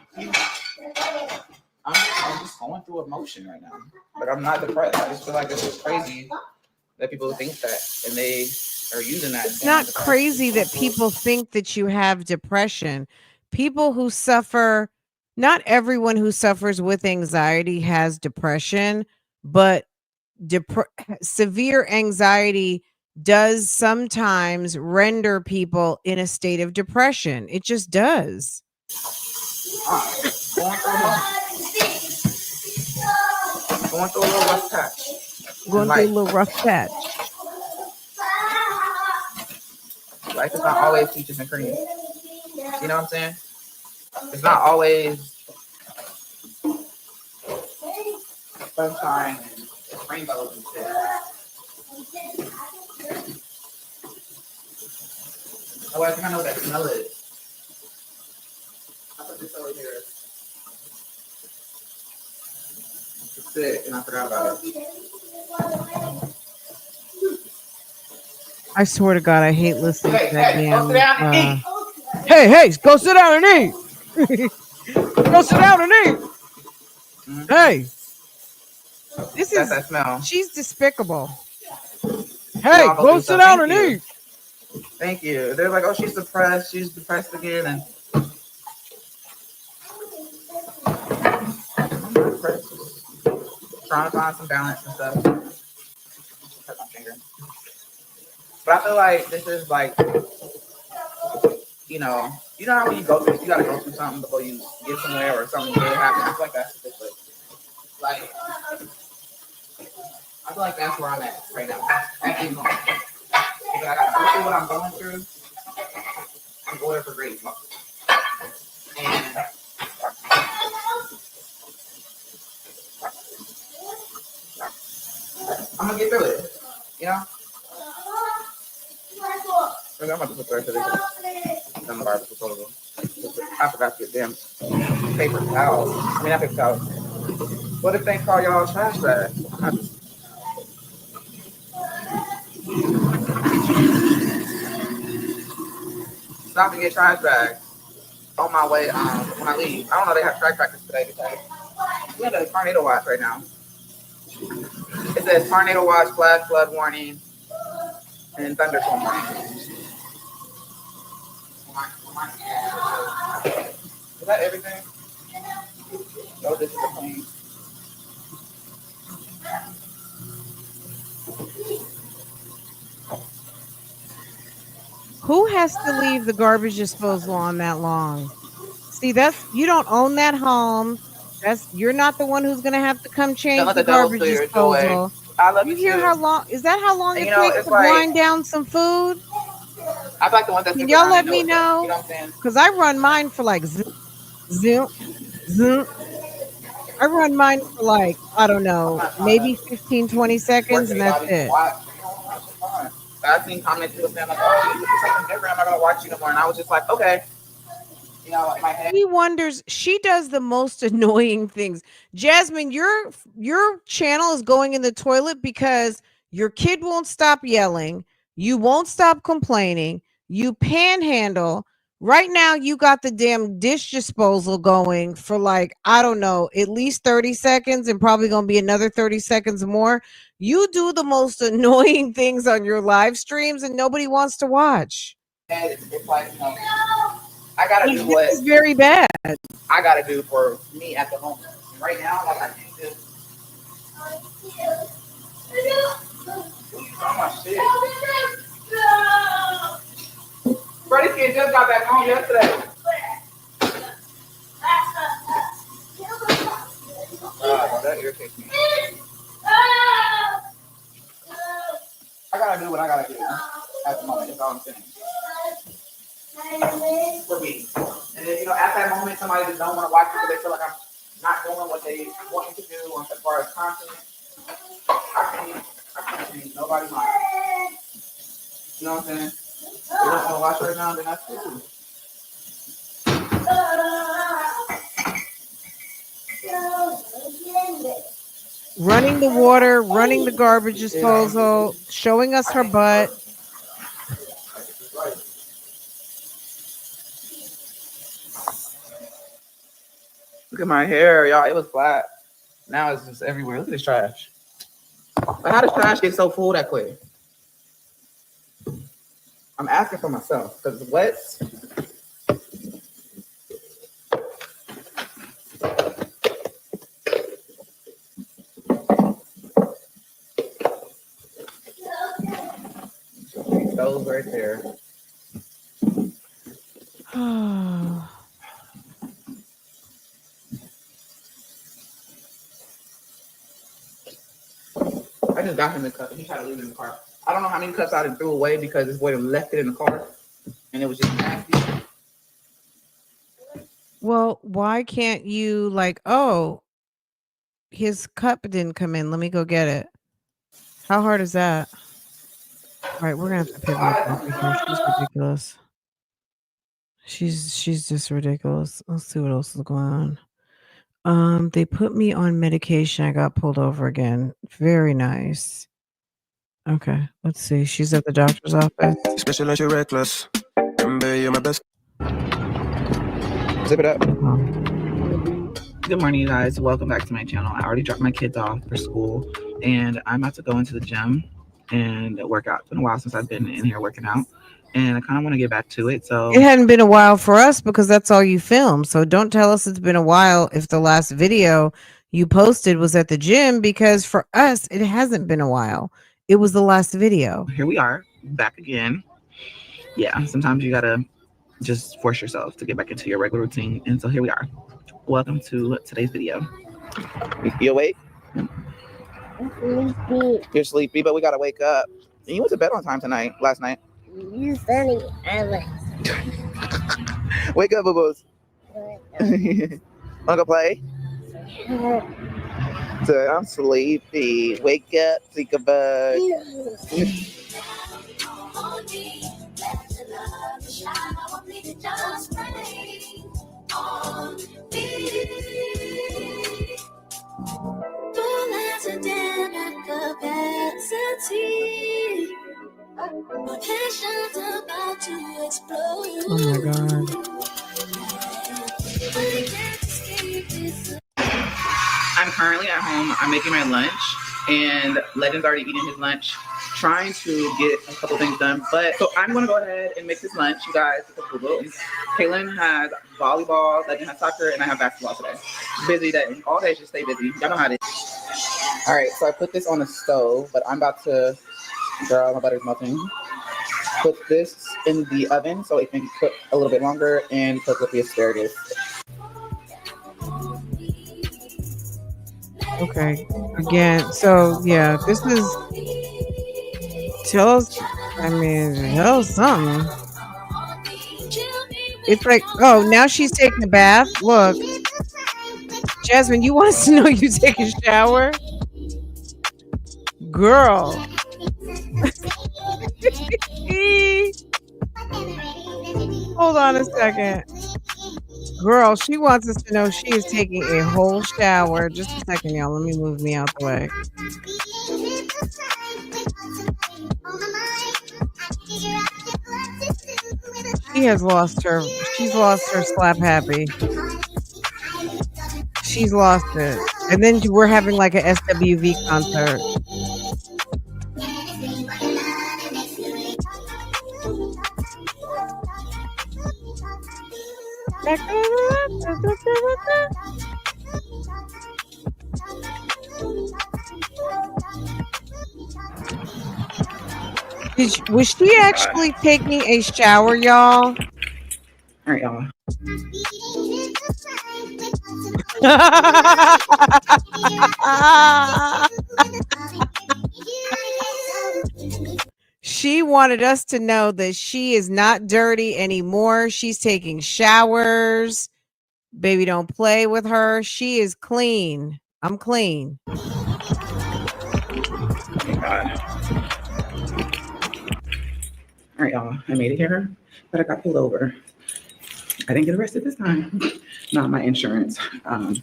I'm just going through emotion right now. But I'm not depressed. I just feel like it's just crazy that people think that and they are using that. It's not crazy that people think that you have depression. People who suffer, not everyone who suffers with anxiety has depression, but severe anxiety does sometimes render people in a state of depression. It just does. Going through a little rough patch. Going through a little rough patch. Life is not always peaches and cream. You know what I'm saying? It's not always sunshine and rainbows and shit. Oh, I think I know what that smell is. I put this over here. It's sick, and I forgot about it. I swear to God, I hate listening to that Hey, damn. go sit down and eat. Hey, go sit down and eat. Go sit down and eat. Mm-hmm. Hey, this is that smell. She's despicable. Hey, go sit down and eat. Thank you. They're like, oh, she's depressed. She's depressed again, and I'm not depressed. Trying to find some balance and stuff. Cut my finger. But I feel like this is like, you know how when you go through, you gotta go through something before you get somewhere or something really happens. I feel like that's like, I feel like that's where I'm at right now. I gotta go through what I'm going through. I'm going for great. And I'm gonna get through it. You know? I'm about to put the rest of this on the barbecue table. I forgot to get damn paper towels. I mean, not paper towels. What if they call y'all trash bag? Stop to get trash bags on my way when I leave. I don't know they have track practice today because we're in a tornado watch right now. It says tornado watch, flash flood warning, and thunderstorm warning. Is that everything? No, this is a plane. Who has to leave the garbage disposal on that long? See, you don't own that home. You're not the one who's gonna have to come change the garbage disposal. I love you hear how long? Is that how long it takes to grind down some food? I feel like the one that's. Can y'all let me know? Because I run mine for like zoom. Mhm. I run mine for like, I don't I'm know, not trying to maybe 15, 20 force seconds, and that's anybody to it. watch. You know, that's fine. I've seen comments people saying like, "Oh, you do something different. I'm not gonna watch you no more." And I was just like, "Okay." You know, in my head. He wonders, she does the most annoying things. Jasmine, your channel is going in the toilet because your kid won't stop yelling, you won't stop complaining, you panhandle. Right now you got the damn dish disposal going for like, I don't know, at least 30 seconds and probably going to be another 30 seconds more. You do the most annoying things on your live streams and nobody wants to watch. And it's like, you know, I gotta Like, do this what is very bad. I gotta do for me at the moment. Right now, like I can't just. Oh my shit. Bro, this kid just got back home yesterday. That irritates me. I gotta do what I gotta do at the moment. That's all I'm saying. For me. And then, you know, at that moment, somebody just don't want to watch it because they feel like I'm not doing what they want me to do as far as content. I can't change nobody's mind. You know what I'm saying? If they don't want to watch right now, then that's cool. Running the water, running the garbage disposal, showing us her butt. Look at my hair, y'all. It was flat. Now it's just everywhere. Look at this trash. But how does trash get so full that quick? I'm asking for myself because what? Those right there. I just got him the cup. He tried to leave it in the car. I don't know how many cups I threw away because this boy left it in the car, and it was just nasty. Well, why can't you like, oh, his cup didn't come in. Let me go get it. How hard is that? All right, we're gonna have to pick her up off of here. She's ridiculous. She's just ridiculous. Let's see what else is going on. They put me on medication. I got pulled over again. Very nice. Okay, let's see. She's at the doctor's office. Especially like you're reckless. Remember, you're my best. Zip it up. Oh. Good morning, you guys. Welcome back to my channel. I already dropped my kids off for school, and I'm about to go into the gym and work out. It's been a while since I've been in here working out, and I kind of want to get back to it. So It hadn't been a while for us because that's all you film. So don't tell us it's been a while if the last video you posted was at the gym, because for us, it hasn't been a while. It was the last video. Here we are, back again. Yeah, sometimes you gotta just force yourself to get back into your regular routine. And so here we are. Welcome to today's video. You awake? Sleepy. You're sleepy, but we gotta wake up. And you went to bed on time last night. You sunny Alex. Wake up, boo-boos. Wanna go play? So I'm sleepy. Wake up, Seekabug. Oh my God. I'm currently at home. I'm making my lunch, and Legend's already eating his lunch, trying to get a couple things done. But so I'm gonna go ahead and make this lunch, you guys. Kaylin has volleyball, Legend has soccer, and I have basketball today. Busy day. All day just stay busy. Y'all know how it is. All right, so I put this on the stove, but I'm about to, girl, my butter's melting. Put this in the oven so it can cook a little bit longer and cook with the asparagus. Okay. Again. So yeah, this is, tell us, I mean, tell us something. It's like, oh, now she's taking a bath. Look. Jasmine, you want us to know you take a shower? Girl. Hold on a second. Girl, she wants us to know she is taking a whole shower. Just a second, y'all. Let me move me out the way. She's lost her slap happy. She's lost it. And then we're having like a SWV concert. Was she actually taking a shower, y'all? All right, y'all. She wanted us to know that she is not dirty anymore. She's taking showers. Baby, don't play with her. She is clean. I'm clean. God. All right, y'all. I made it here, but I got pulled over. I didn't get arrested this time. Not my insurance. I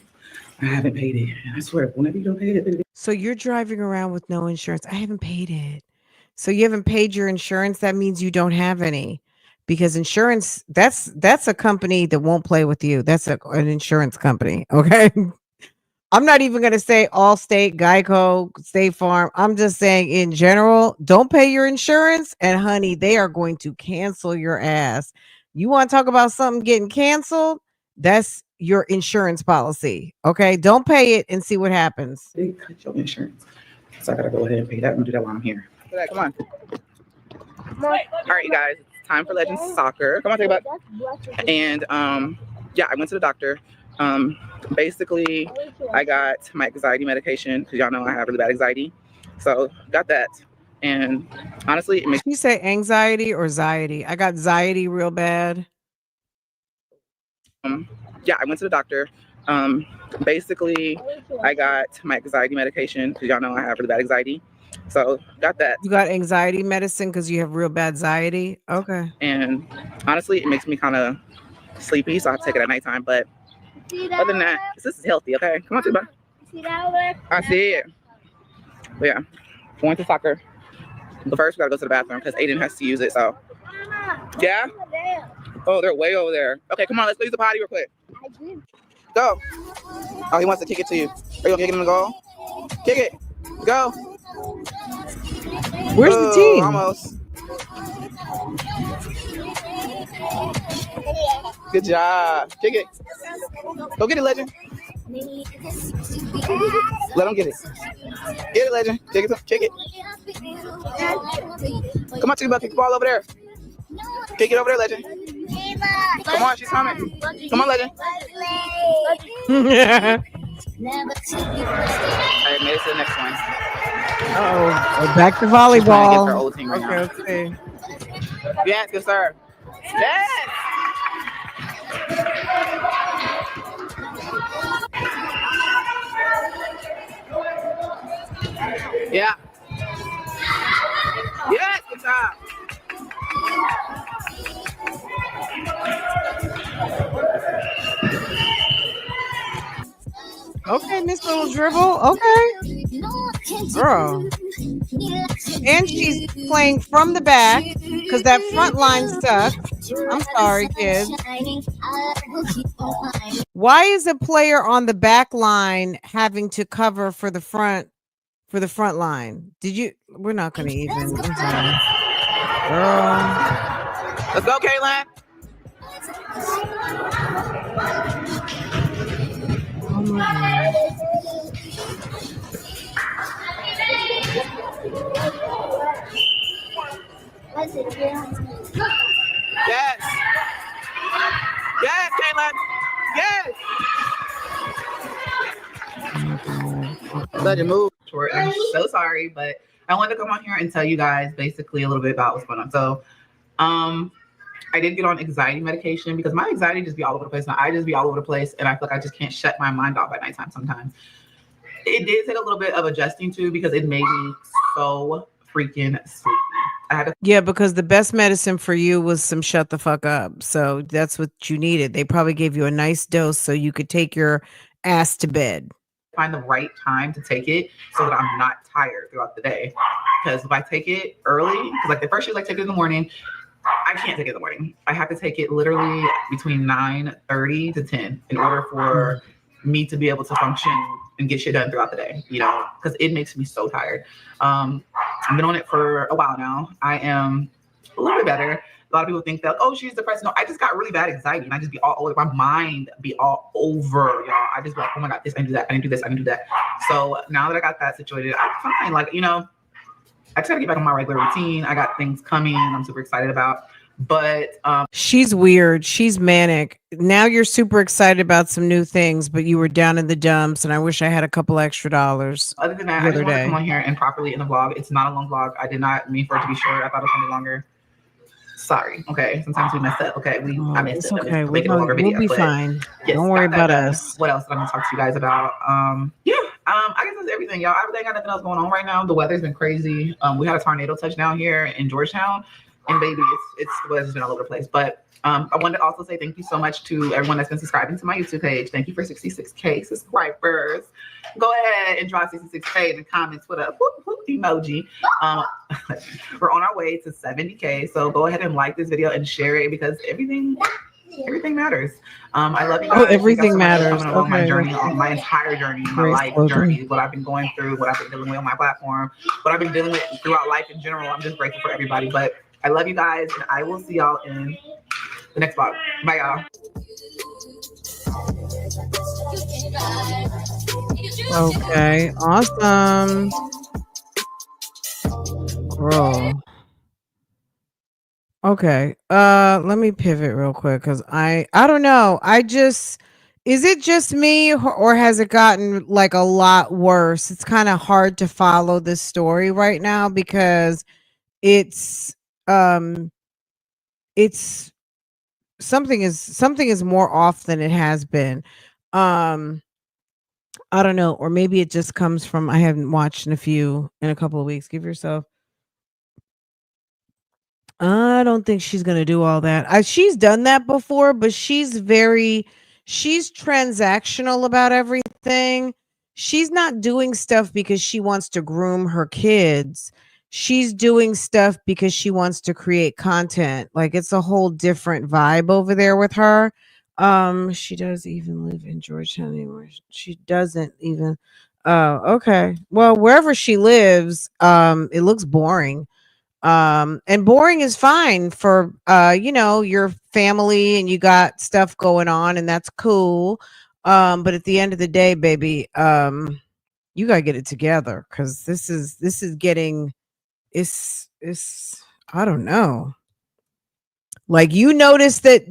haven't paid it. And I swear, whenever you don't pay it. So you're driving around with no insurance. I haven't paid it. So you haven't paid your insurance. That means you don't have any. Because insurance, that's a company that won't play with you. That's an insurance company. Okay. I'm not even going to say Allstate, Geico, State Farm. I'm just saying in general, don't pay your insurance. And honey, they are going to cancel your ass. You want to talk about something getting canceled? That's your insurance policy. Okay. Don't pay it and see what happens. They cut your insurance. So I got to go ahead and pay that. I'm going to do that while I'm here. Come on. All right, you guys. It's time for Legends Soccer. Come on, take a butt. And yeah, I went to the doctor. Basically, I got my anxiety medication because y'all know I have really bad anxiety. So got that. And honestly, it makes you say anxiety or anxiety? I got anxiety real bad. Yeah, I went to the doctor. Basically, I got my anxiety medication because y'all know I have really bad anxiety. So got that. You got anxiety medicine because you have real bad anxiety? Okay. And honestly, it makes me kind of sleepy, so I have to take it at nighttime. But other than that, this is healthy, okay? Come on, Tuba. See that over? I see it. But yeah, going to soccer. But first, we gotta go to the bathroom because Aiden has to use it, so. Yeah? Oh, they're way over there. Okay, come on, let's go use the potty real quick. Go. Oh, he wants to kick it to you. Are you gonna kick him to goal? Kick it. Go. Where's the team? Almost. Good job. Kick it. Go get it, Legend. Let him get it. Get it, Legend. Kick it. Kick it. Come on, Tuba. Kick the ball over there. Kick it over there, Legend. Come on, she's coming. Come on, Legend. All right, made it to the next one. Oh, back to volleyball. Her old team right now. Okay. Yes, good sir. Yes. Yeah. Yes, good job. Okay, Miss Little Dribble. Okay. Girl. And she's playing from the back because that front line sucks. I'm sorry, kids. Why is a player on the back line having to cover for the front line? Did you? We're not going to even. I'm sorry. Girl. Let's go, Kaylin. Oh my God. Yes. Yes, Kaylin. Yes. Let it move. I'm so sorry, but I wanted to come on here and tell you guys basically a little bit about what's going on. So, I did get on anxiety medication because my anxiety just be all over the place. Now I just be all over the place, and I feel like I just can't shut my mind off at nighttime sometimes. It did take a little bit of adjusting to because it made me so freaking sleepy. I had to Yeah, because the best medicine for you was some shut the fuck up. So that's what you needed. They probably gave you a nice dose so you could take your ass to bed. find the right time to take it so that I'm not tired throughout the day. Because if I take it early, because like the first year, like take it in the morning, I can't take it in the morning. I have to take it literally between 9:30 to 10 in order for me to be able to function and get shit done throughout the day, you know, because it makes me so tired. I've been on it for a while now. I am a little bit better. A lot of people think that, oh, she's depressed. No, I just got really bad anxiety and I just be all over. My mind be all over, y'all. I just be like, oh my God, this, I do that. I didn't do this. I didn't do that. So now that I got that situated, I'm fine. Like, you know, I just gotta get back on my regular routine. I got things coming I'm super excited about. But she's weird. She's manic. Now you're super excited about some new things, but you were down in the dumps, and I wish I had a couple extra dollars. Other than that, I just want to come on here and properly in the vlog. It's not a long vlog. I did not mean for it to be short. I thought it was gonna be longer. Sorry. Okay. Sometimes we mess up. Okay. I messed it's up. Okay. We'll be fine. Yes, don't worry about us. What else did I want to talk to you guys about? I guess that's everything, y'all. I really got nothing else going on right now. The weather's been crazy. We had a tornado touchdown here in Georgetown, and baby, it's the weather's been all over the place. But I wanted to also say thank you so much to everyone that's been subscribing to my YouTube page. Thank you for 66K subscribers. Go ahead and drop 66K in the comments with a whoop, whoop emoji. We're on our way to 70K, so go ahead and like this video and share it because everything matters. I love you guys. Everything matters. Coming along my journey, my entire journey, my life journey, what I've been going through, what I've been dealing with on my platform, what I've been dealing with throughout life in general. I'm just grateful for everybody. But I love you guys, and I will see y'all in the next vlog. Bye, y'all. Okay, awesome. Girl. Okay. Let me pivot real quick because I don't know. Is it just me or has it gotten like a lot worse? It's kind of hard to follow this story right now because it's something is more off than it has been. I don't know, or maybe it just comes from I haven't watched in a couple of weeks. Give yourself. I don't think she's gonna do all that. She's done that before, but she's transactional about everything. She's not doing stuff because she wants to groom her kids. She's doing stuff because she wants to create content. Like it's a whole different vibe over there with her. She does even live in Georgetown anymore. She doesn't even. Oh, okay. Well, wherever she lives, it looks boring. And boring is fine for your family and you got stuff going on and that's cool. But at the end of the day, baby, you gotta get it together because this is getting it's I don't know. Like you notice that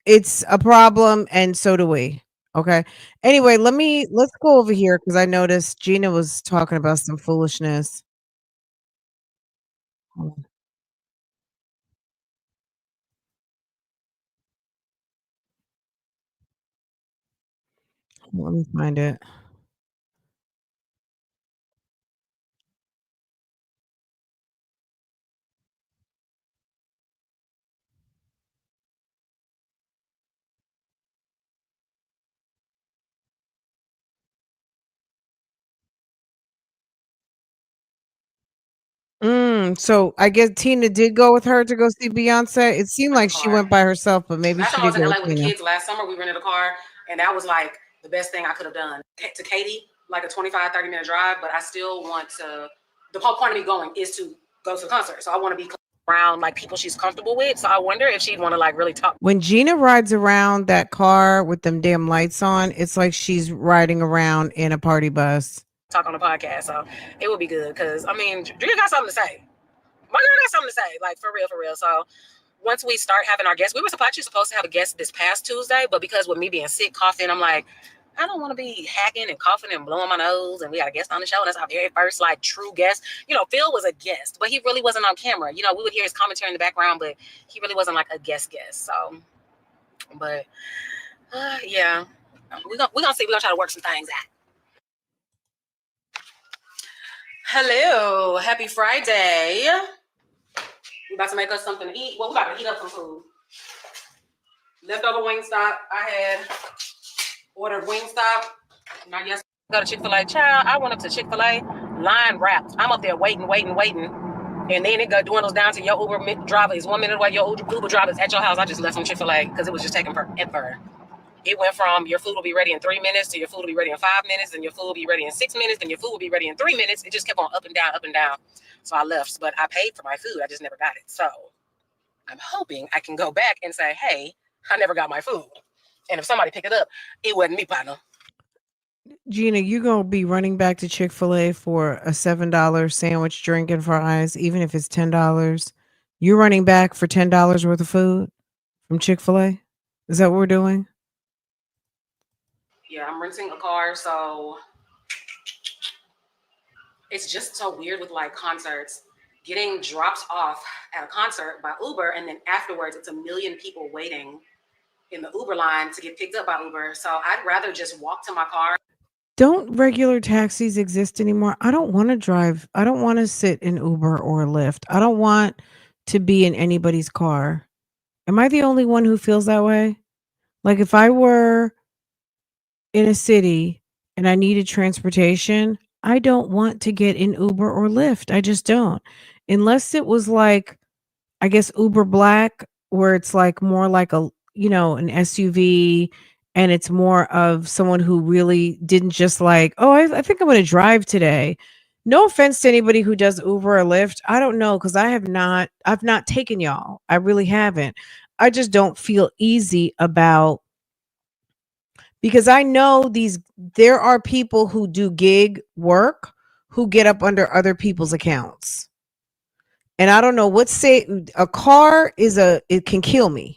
it's a problem and so do we. Okay. Anyway, let's go over here because I noticed Gina was talking about some foolishness. Let me find it. So I guess Tina did go with her to go see Beyonce. It seemed like she went by herself, but maybe Last she time I was did in go LA with with the Tina. kids last summer, we rented a car, and that was like the best thing I could have done. To Katie, like a 25, 30-minute drive, but I still want to, the whole point of me going is to go to the concert. So I want to be around like people she's comfortable with. So I wonder if she'd want to like really talk. When Gina rides around that car with them damn lights on, it's like she's riding around in a party bus. Talk on the podcast. So it would be good because, I mean, Drea got something to say. My girl got something to say, like for real, for real. So once we start having our guests, we were actually supposed to have a guest this past Tuesday, but because with me being sick, coughing, I'm like, I don't want to be hacking and coughing and blowing my nose. And we got a guest on the show. That's our very first like true guest. You know, Phil was a guest, but he really wasn't on camera. You know, we would hear his commentary in the background, but he really wasn't like a guest. So, but yeah, we're gonna see. We're gonna try to work some things out. Hello, happy Friday. We about to make us something to eat. Well, we about to heat up some food. Leftover Wingstop. I had ordered Wingstop. Not yesterday. Go to Chick-fil-A. Child, I went up to Chick-fil-A. Line wrapped. I'm up there waiting. And then it dwindles down to your Uber driver is 1 minute away. Your Uber driver is at your house. I just left from Chick-fil-A because it was just taking forever. It went from your food will be ready in 3 minutes to your food will be ready in 5 minutes, then your food will be ready in 6 minutes, then your food will be ready in 3 minutes. It just kept on up and down. So I left, but I paid for my food. I just never got it. So I'm hoping I can go back and say, hey, I never got my food. And if somebody picked it up, it wasn't me, partner. Gina, you gonna be running back to Chick-fil-A for a $7 sandwich, drink, and fries, even if it's $10. You're running back for $10 worth of food from Chick-fil-A? Is that what we're doing? Yeah, I'm renting a car, so it's just so weird with like concerts. Getting dropped off at a concert by Uber, and then afterwards it's a million people waiting in the Uber line to get picked up by Uber. So I'd rather just walk to my car. Don't regular taxis exist anymore? I don't want to drive. I don't want to sit in Uber or Lyft. I don't want to be in anybody's car. Am I the only one who feels that way? Like if I were in a city and I needed transportation, I don't want to get in Uber or Lyft. I just don't. Unless it was like, I guess Uber Black, where it's like more like a, an SUV, and it's more of someone who really didn't just like, oh, I think I'm going to drive today. No offense to anybody who does Uber or Lyft. I don't know, because I've not taken y'all. I really haven't. I just don't feel easy about, because I know there are people who do gig work who get up under other people's accounts. And I don't know a car it can kill me.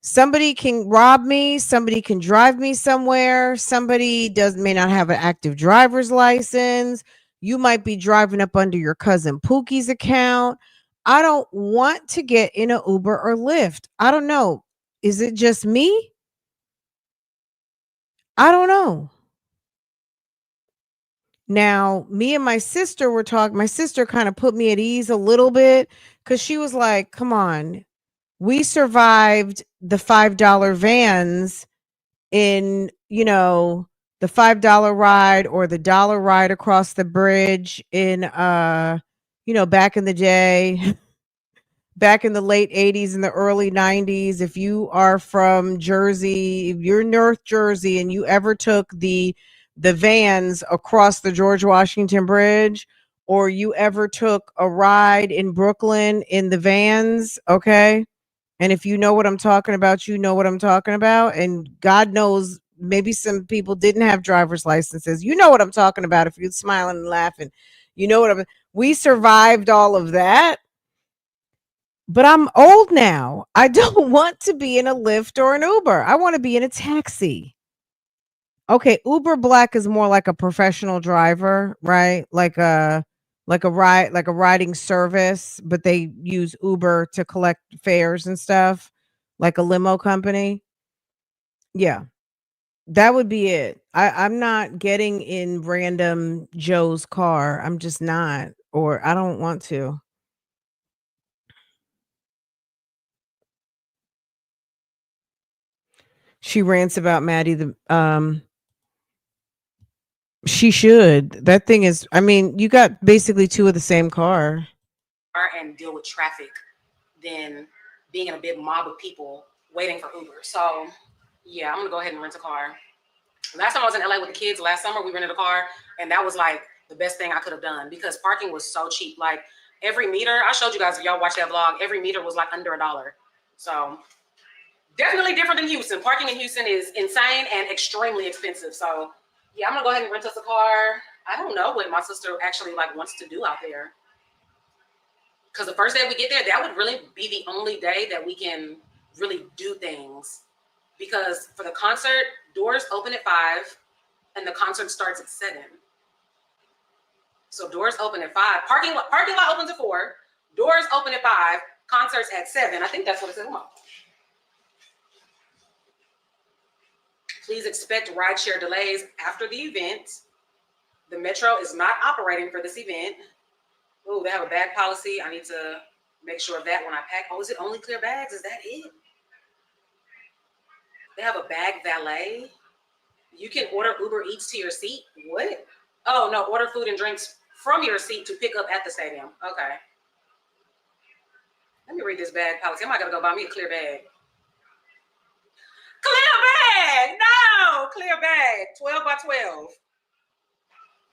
Somebody can rob me, somebody can drive me somewhere, somebody may not have an active driver's license. You might be driving up under your cousin Pookie's account. I don't want to get in an Uber or Lyft. I don't know. Is it just me? I don't know. Now, me and my sister were talking. My sister kind of put me at ease a little bit, because she was like, come on, we survived the $5 vans in, the $5 ride or the dollar ride across the bridge in, back in the day. Back in the late 80s and the early 90s. If you are from Jersey, if you're North Jersey and you ever took the vans across the George Washington Bridge, or you ever took a ride in Brooklyn in the vans, okay? And if you know what I'm talking about, you know what I'm talking about. And God knows, maybe some people didn't have driver's licenses. You know what I'm talking about if you're smiling and laughing. You know what we survived all of that. But I'm old now. I don't want to be in a Lyft or an Uber. I want to be in a taxi. Okay, Uber Black is more like a professional driver, right? Like a riding service, but they use Uber to collect fares and stuff, like a limo company. Yeah. That would be it. I'm not getting in random Joe's car. I'm just not, or I don't want to. She rants about Maddie. She should. That thing is, I mean, you got basically two of the same car. And deal with traffic than being in a big mob of people waiting for Uber. So yeah, I'm gonna go ahead and rent a car. Last time I was in LA with the kids, last summer we rented a car, and that was like the best thing I could have done, because parking was so cheap. Like every meter, I showed you guys, if y'all watch that vlog, every meter was like under $1. So definitely different than Houston. Parking in Houston is insane and extremely expensive. So yeah, I'm gonna go ahead and rent us a car. I don't know what my sister actually like wants to do out there, because the first day we get there, that would really be the only day that we can really do things because for the concert, doors open at 5 and the concert starts at 7. So doors open at 5. Parking lot opens at 4. Doors open at 5. Concerts at 7. I think that's what it says. Please expect rideshare delays after the event. The Metro is not operating for this event. Oh, they have a bag policy. I need to make sure of that when I pack. Oh, is it only clear bags? Is that it? They have a bag valet. You can order Uber Eats to your seat. What? Oh, no, order food and drinks from your seat to pick up at the stadium. Okay. Let me read this bag policy. I might gotta go buy me a clear bag. Clear bag! No! Clear bag. 12 by 12.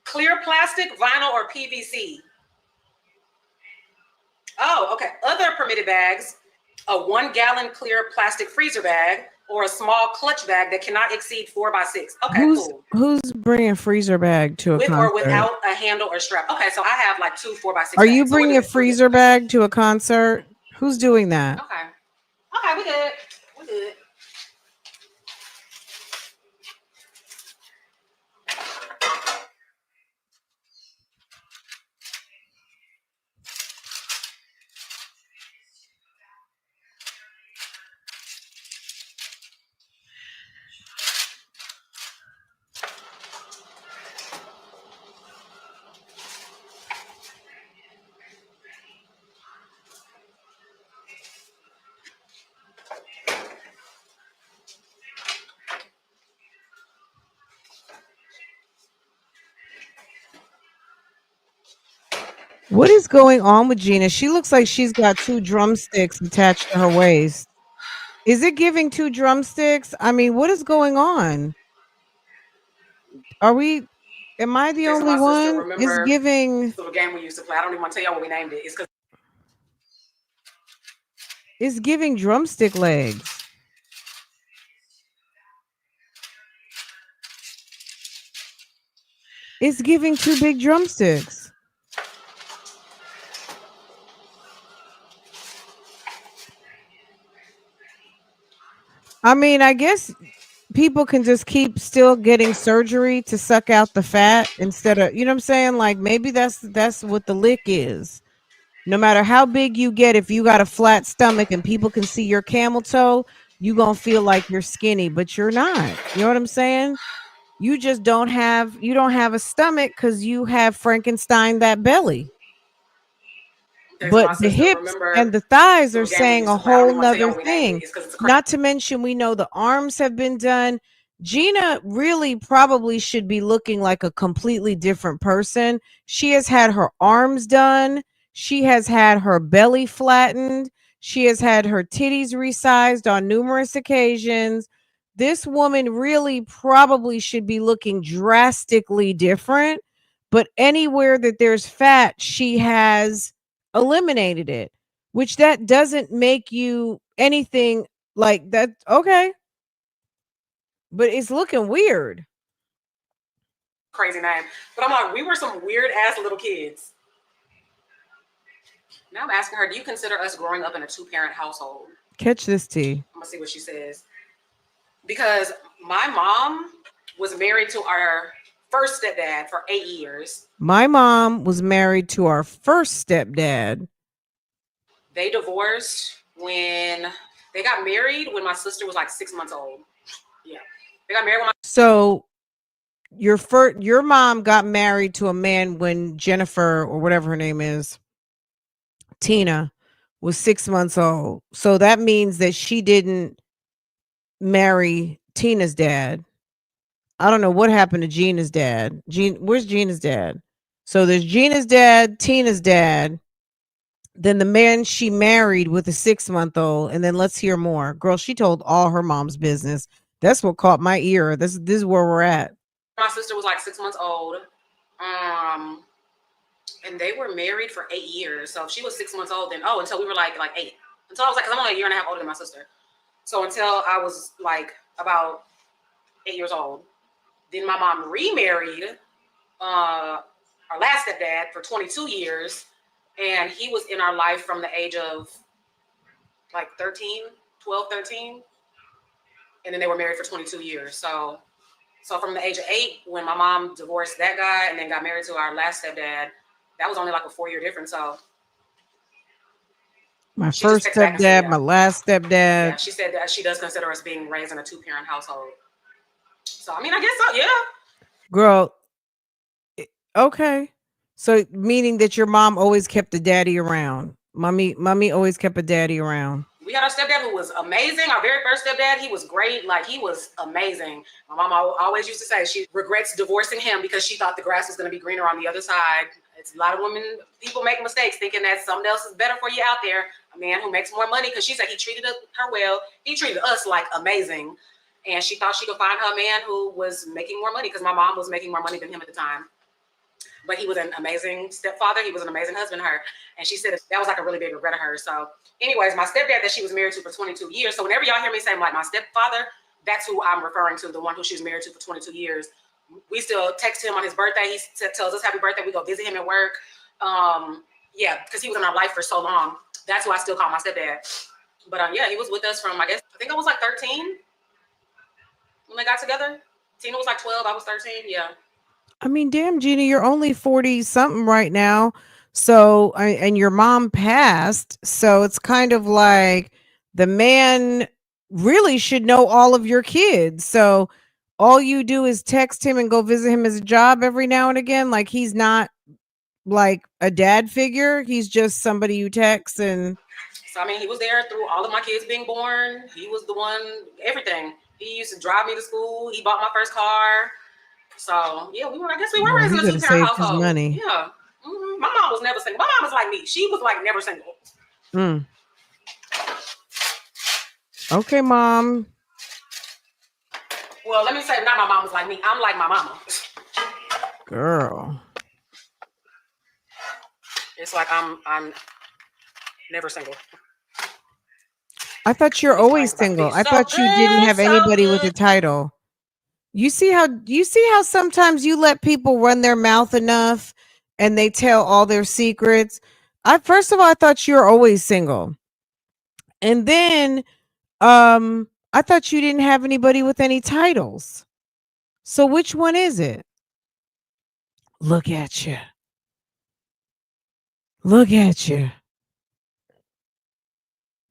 Clear plastic, vinyl, or PVC. Oh, okay. Other permitted bags, a 1-gallon clear plastic freezer bag, or a small clutch bag that cannot exceed 4 by 6. Okay, cool. Who's bringing a freezer bag to a With concert? or without a handle or strap? Okay, so I have like 2 4 by 6. Are you bringing a freezer bag to a concert? Who's doing that? Okay. Okay, we good. We good. What is going on with Gina? She looks like she's got 2 drumsticks attached to her waist. Is it giving 2 drumsticks? I mean, what is going on? Am I the only one? It's giving. So the game we used to play. I don't even want to tell y'all what we named it. It's giving drumstick legs. It's giving 2 big drumsticks. I mean, I guess people can just keep still getting surgery to suck out the fat instead of, you know what I'm saying? Like maybe that's what the lick is. No matter how big you get, if you got a flat stomach and people can see your camel toe, you gonna feel like you're skinny, but you're not. You know what I'm saying? You just don't have a stomach because you have Frankenstein that belly. But the hips and the thighs are saying a whole nother thing. Not to mention, we know the arms have been done. Gina really probably should be looking like a completely different person. She has had her arms done. She has had her belly flattened. She has had her titties resized on numerous occasions. This woman really probably should be looking drastically different. But anywhere that there's fat, she has eliminated it, which that doesn't make you anything like that. Okay. But it's looking weird. Crazy name. But I'm like, we were some weird ass little kids. Now I'm asking her, do you consider us growing up in a 2-parent household? Catch this tea. I'm gonna see what she says. Because my mom was married to our first stepdad for 8 years. My mom was married to our first stepdad. They divorced when they got married when my sister was like 6 months old. Yeah. They got married when So your mom got married to a man when Jennifer, or whatever her name is, Tina, was 6 months old. So that means that she didn't marry Tina's dad. I don't know what happened to Gina's dad. Where's Gina's dad? So there's Gina's dad, Tina's dad, then the man she married with a 6-month-old, and then let's hear more. Girl, she told all her mom's business. That's what caught my ear. This is where we're at. my sister was like 6 months old. And they were married for 8 years. So if she was 6 months old, then until we were like 8. Until I was like, because I'm only a year and a half older than my sister. So until I was like about 8 years old. Then my mom remarried our last stepdad for 22 years. And he was in our life from the age of like 13. and then they were married for 22 years. So from the age of 8, when my mom divorced that guy and then got married to our last stepdad, that was only like a 4-year difference. So My she just first texted back and said, stepdad, my last yeah, stepdad. she said that she does consider us being raised in a 2-parent household. So I mean, I guess so. Yeah. Girl, okay. So meaning that your mom always kept the daddy around. Mommy always kept a daddy around. We had our stepdad who was amazing. Our very first stepdad, he was great. Like, he was amazing. My mom always used to say she regrets divorcing him because she thought the grass was going to be greener on the other side. It's a lot of people make mistakes thinking that something else is better for you out there. A man who makes more money, because she said he treated her well. He treated us like amazing. And she thought she could find her a man who was making more money, because my mom was making more money than him at the time. But he was an amazing stepfather. He was an amazing husband to her. And she said that was like a really big regret of hers. So anyways, my stepdad that she was married to for 22 years. So whenever y'all hear me saying like my stepfather, that's who I'm referring to, the one who she was married to for 22 years. We still text him on his birthday. He tells us happy birthday. We go visit him at work. Yeah, because he was in our life for so long. That's who I still call my stepdad. But yeah, he was with us from, I think I was like 13 when they got together. Tina was like 12. I was 13. Yeah. I mean, damn, Gina, you're only 40 something right now. So, and your mom passed. So it's kind of like the man really should know all of your kids. So all you do is text him and go visit him as a job every now and again. Like, he's not like a dad figure. He's just somebody you text. And so, I mean, he was there through all of my kids being born. He was the one, everything. He used to drive me to school. He bought my first car. So yeah, I guess we were raised in a 2-parent household. Money. Yeah. Mm-hmm. My mom was never single. My mom was like me. She was like never single. Okay, Mom. Well, let me say, not my mom was like me. I'm like my mama. Girl. It's like I'm never single. I thought you're always single. I thought you didn't have anybody with a title. You see how sometimes you let people run their mouth enough and they tell all their secrets. First of all, I thought you were always single. And then I thought you didn't have anybody with any titles. So which one is it? Look at you. Look at you.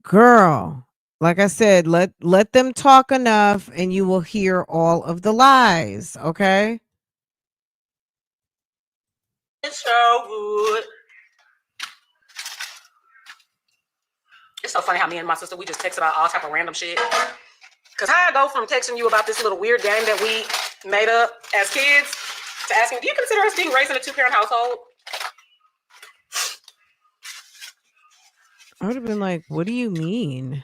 Girl. Like I said, let them talk enough and you will hear all of the lies, okay? It's so good. It's so funny how me and my sister, we just text about all type of random shit. Because how I go from texting you about this little weird game that we made up as kids to asking, do you consider us being raised in a 2-parent household? I would have been like, what do you mean?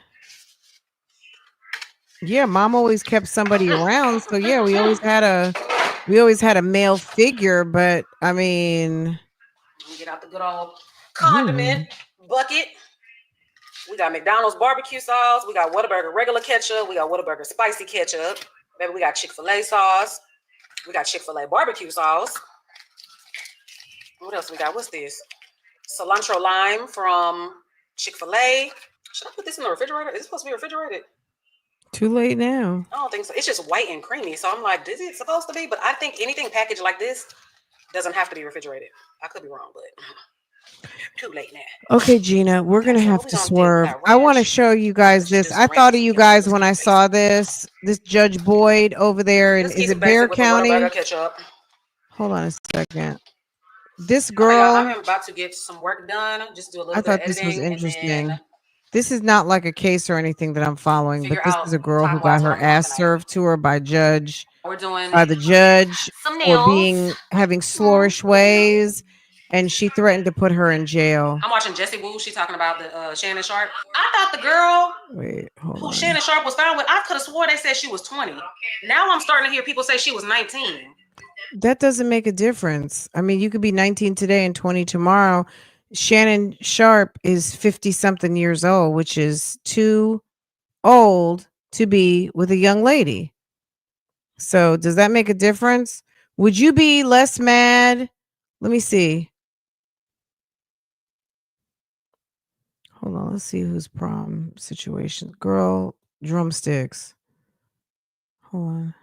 Yeah, Mom always kept somebody around. So yeah, we always had a male figure, but I mean, get out the good old condiment bucket. We got McDonald's barbecue sauce. We got Whataburger regular ketchup. We got Whataburger spicy ketchup. Maybe we got Chick-fil-A sauce. We got Chick-fil-A barbecue sauce. What else we got? What's this? Cilantro lime from Chick-fil-A. Should I put this in the refrigerator? Is it supposed to be refrigerated? Too late now. I don't think so. It's just white and creamy. So I'm like, is it supposed to be? But I think anything packaged like this doesn't have to be refrigerated. I could be wrong, but too late now. Okay, Gina, we're going to have to swerve. I want to show you guys this. I thought of you guys when I saw this Judge Boyd over there in, is it Bear County? Hold on a second. This girl. I'm about to get some work done. Just do a little bit of editing. I thought this was interesting. This is not like a case or anything that I'm following, but this is a girl who got her ass served to her by the judge for having slorish ways, and she threatened to put her in jail. I'm watching Jessie Woo. She's talking about the Shannon Sharp. I thought the girl who Shannon Sharp was found with, I could have swore they said she was 20. Now I'm starting to hear people say she was 19. That doesn't make a difference. I mean, you could be 19 today and 20 tomorrow. Shannon Sharp is 50 something years old, which is too old to be with a young lady. So does that make a difference? Would you be less mad? Let me see. Hold on. Let's see whose prom situation. Girl, drumsticks. Hold on.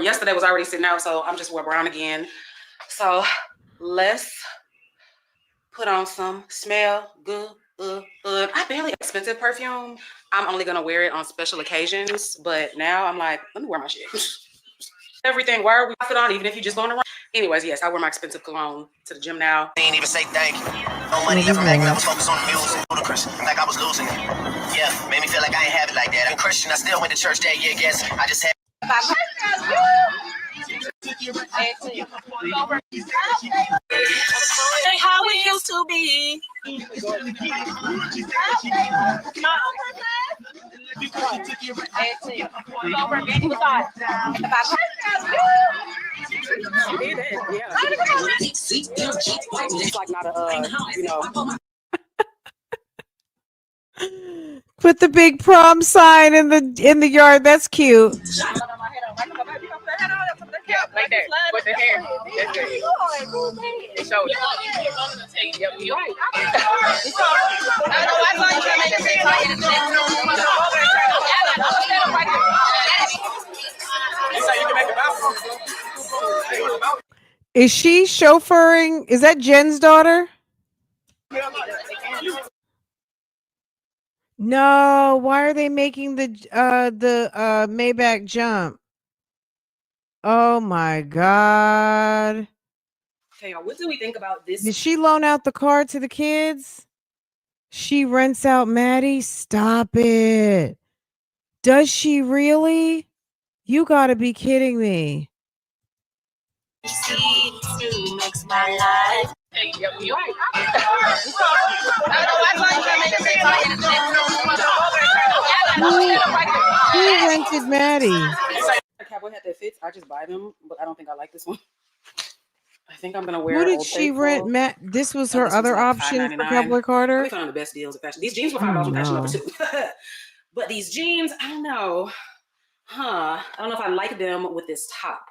Yesterday was already sitting out, so I'm just wear brown again. So let's put on some smell good. I barely expensive perfume. I'm only gonna wear it on special occasions, but now I'm like, let me wear my shit. Everything. Why are we put on? Even if you just going around. Anyways, yes, I wear my expensive cologne to the gym now. Ain't even say thank you. No money left from making. I was focused on the music. Ludicrous. Like I was losing it. Yeah, made me feel like I ain't have it like that. I'm Christian. I still went to church that year. Guess I just had. How it used to be. It's like not a, you know. Put the big prom sign in the yard. That's cute. Like that. With the hair. That's good. The shoulder. Yep, you're right. Is she chauffeuring? Is that Jen's daughter? No. Why are they making the Maybach jump? Oh my God. Okay, what do we think about this? Did she loan out the car to the kids? She rents out Maddie? Stop it. Does she really? You gotta be kidding me. Makes my life. Yep, you're right. Who rented Maddie? A cowboy hat that fits. I just buy them, but I don't think I like this one. I think I'm gonna wear. Who did Old she Faithful. rent? Matt, this was her This other like option for $5.99. Cowboy Carter. We found the best deals at fashion. These jeans were $5 from Fashion Nova too. But these jeans, I don't know. I don't know if I like them with this top.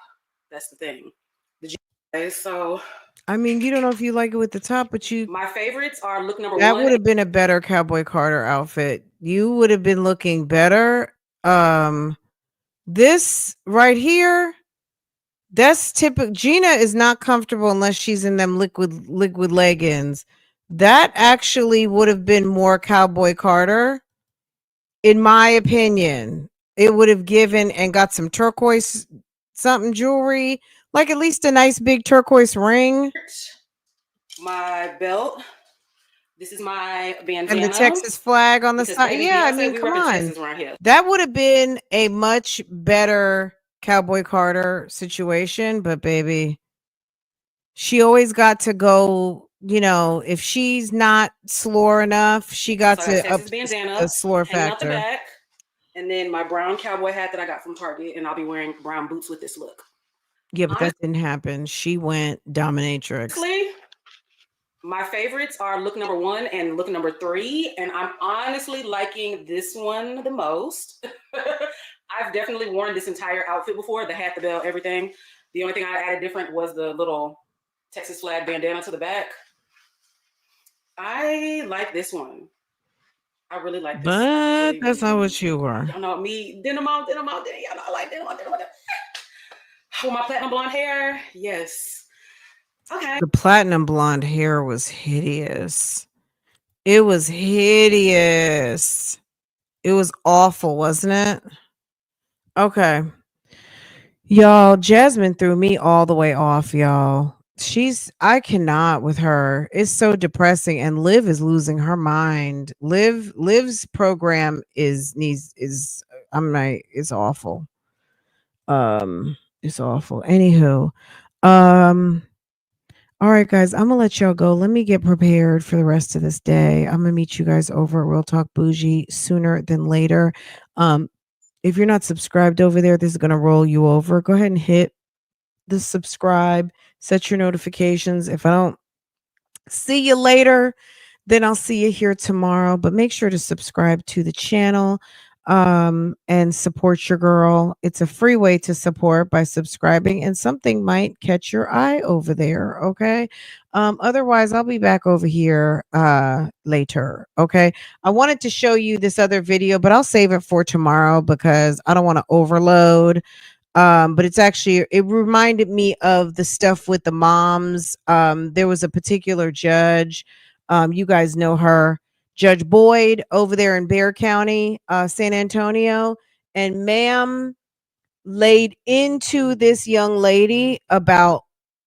That's the thing. The jeans. So I mean, you don't know if you like it with the top, but my favorites are look number that one. would have been a better Cowboy Carter outfit. You would have been looking better. This right here, that's typical. GINA is not comfortable unless she's in them liquid leggings. That actually would have been more Cowboy Carter, in my opinion. It would have given and got some turquoise something jewelry, like at least a nice big turquoise ring. My belt. This is my bandana. And the Texas flag on the side. Yeah, I mean, come on. That would have been a much better Cowboy Carter situation, but baby, she always got to go, you know, if she's not slore enough, she got to up the slore factor. Back, and then my brown cowboy hat that I got from Target, and I'll be wearing brown boots with this look. Yeah, but that didn't happen. She went dominatrix. My favorites are look number one and look number three, and I'm honestly liking this one the most. I've definitely worn this entire outfit before, the hat, the belt, everything. The only thing I added different was the little Texas flag bandana to the back. I like this one. I really like this. But that's not what you were. Y'all know me, denim on. Y'all know I like denim on. With my platinum blonde hair, yes. Okay. The platinum blonde hair was hideous. It was hideous. It was awful, wasn't it? Okay. Y'all, Jasmine threw me all the way off, y'all. I cannot with her. It's so depressing. And Liv is losing her mind. Liv's program is it's awful. It's awful. Anywho, all right, guys, I'm gonna let y'all go. Let me get prepared for the rest of this day. I'm gonna meet you guys over at Real Talk Bougie sooner than later. If you're not subscribed over there, this is gonna roll you over. Go ahead and hit the subscribe, set your notifications. If I don't see you later, then I'll see you here tomorrow. But make sure to subscribe to the channel. and support your girl. It's a free way to support by subscribing, and something might catch your eye over there. Okay. Otherwise, I'll be back over here later. Okay. I wanted to show you this other video, but I'll save it for tomorrow because I don't want to overload. But it's actually, it reminded me of the stuff with the moms. There was a particular judge, you guys know her, Judge Boyd, over there in Bexar County, San Antonio, and ma'am laid into this young lady about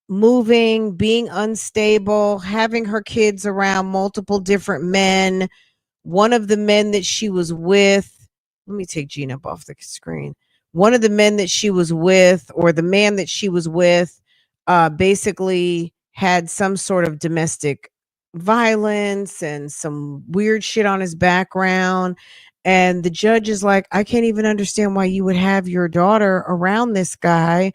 moving, being unstable, having her kids around multiple different men. One of the men that she was with, let me take Gina up off the screen. One of the men that she was with, or the man that she was with, basically had some sort of domestic violence and some weird shit on his background. And the judge is like, I can't even understand why you would have your daughter around this guy.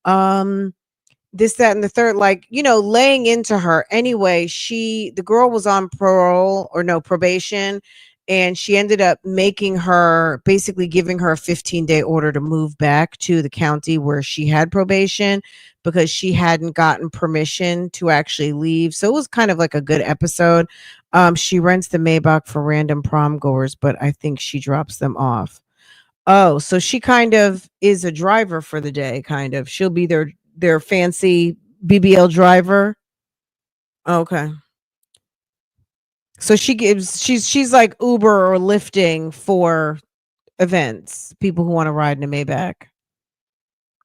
This, that, and the third, like, you know, laying into her. Anyway, the girl was on parole, or no, probation, and she ended up making her, basically giving her a 15-day order to move back to the county where she had probation because she hadn't gotten permission to actually leave. So it was kind of like a good episode. She rents the Maybach for random prom goers, but I think she drops them off. Oh, so she kind of is a driver for the day, kind of. She'll be their fancy BBL driver. Okay. So she's like Uber or lifting for events, people who want to ride in a Maybach.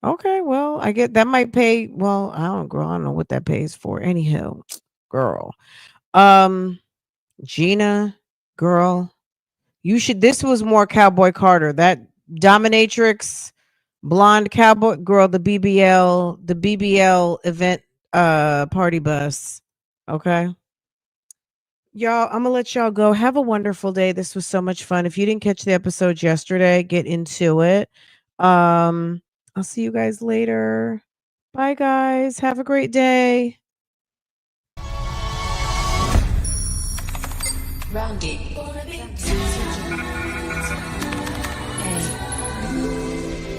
Okay, well, I get that might pay. Well, I don't know what that pays for. Anyhow, girl. Gina, girl, this was more Cowboy Carter. That dominatrix blonde cowboy girl, the BBL event party bus. Okay. Y'all, I'm gonna let y'all go. Have a wonderful day. This was so much fun. If you didn't catch the episode yesterday, get into it. I'll see you guys later. Bye guys. Have a great day. Roundy. Hey,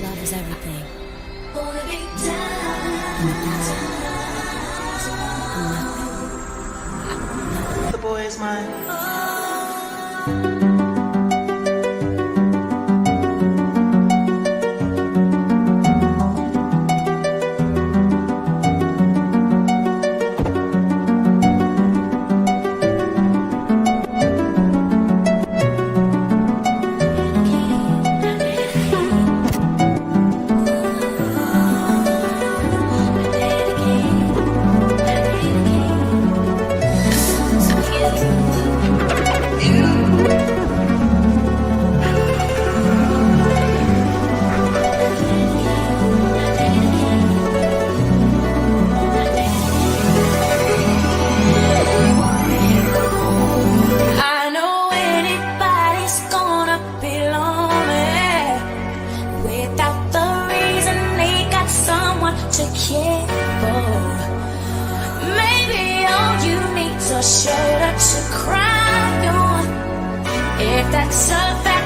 love is everything. The boy is mine. To care for. Maybe all you need is a shoulder to cry on. If that's a fact.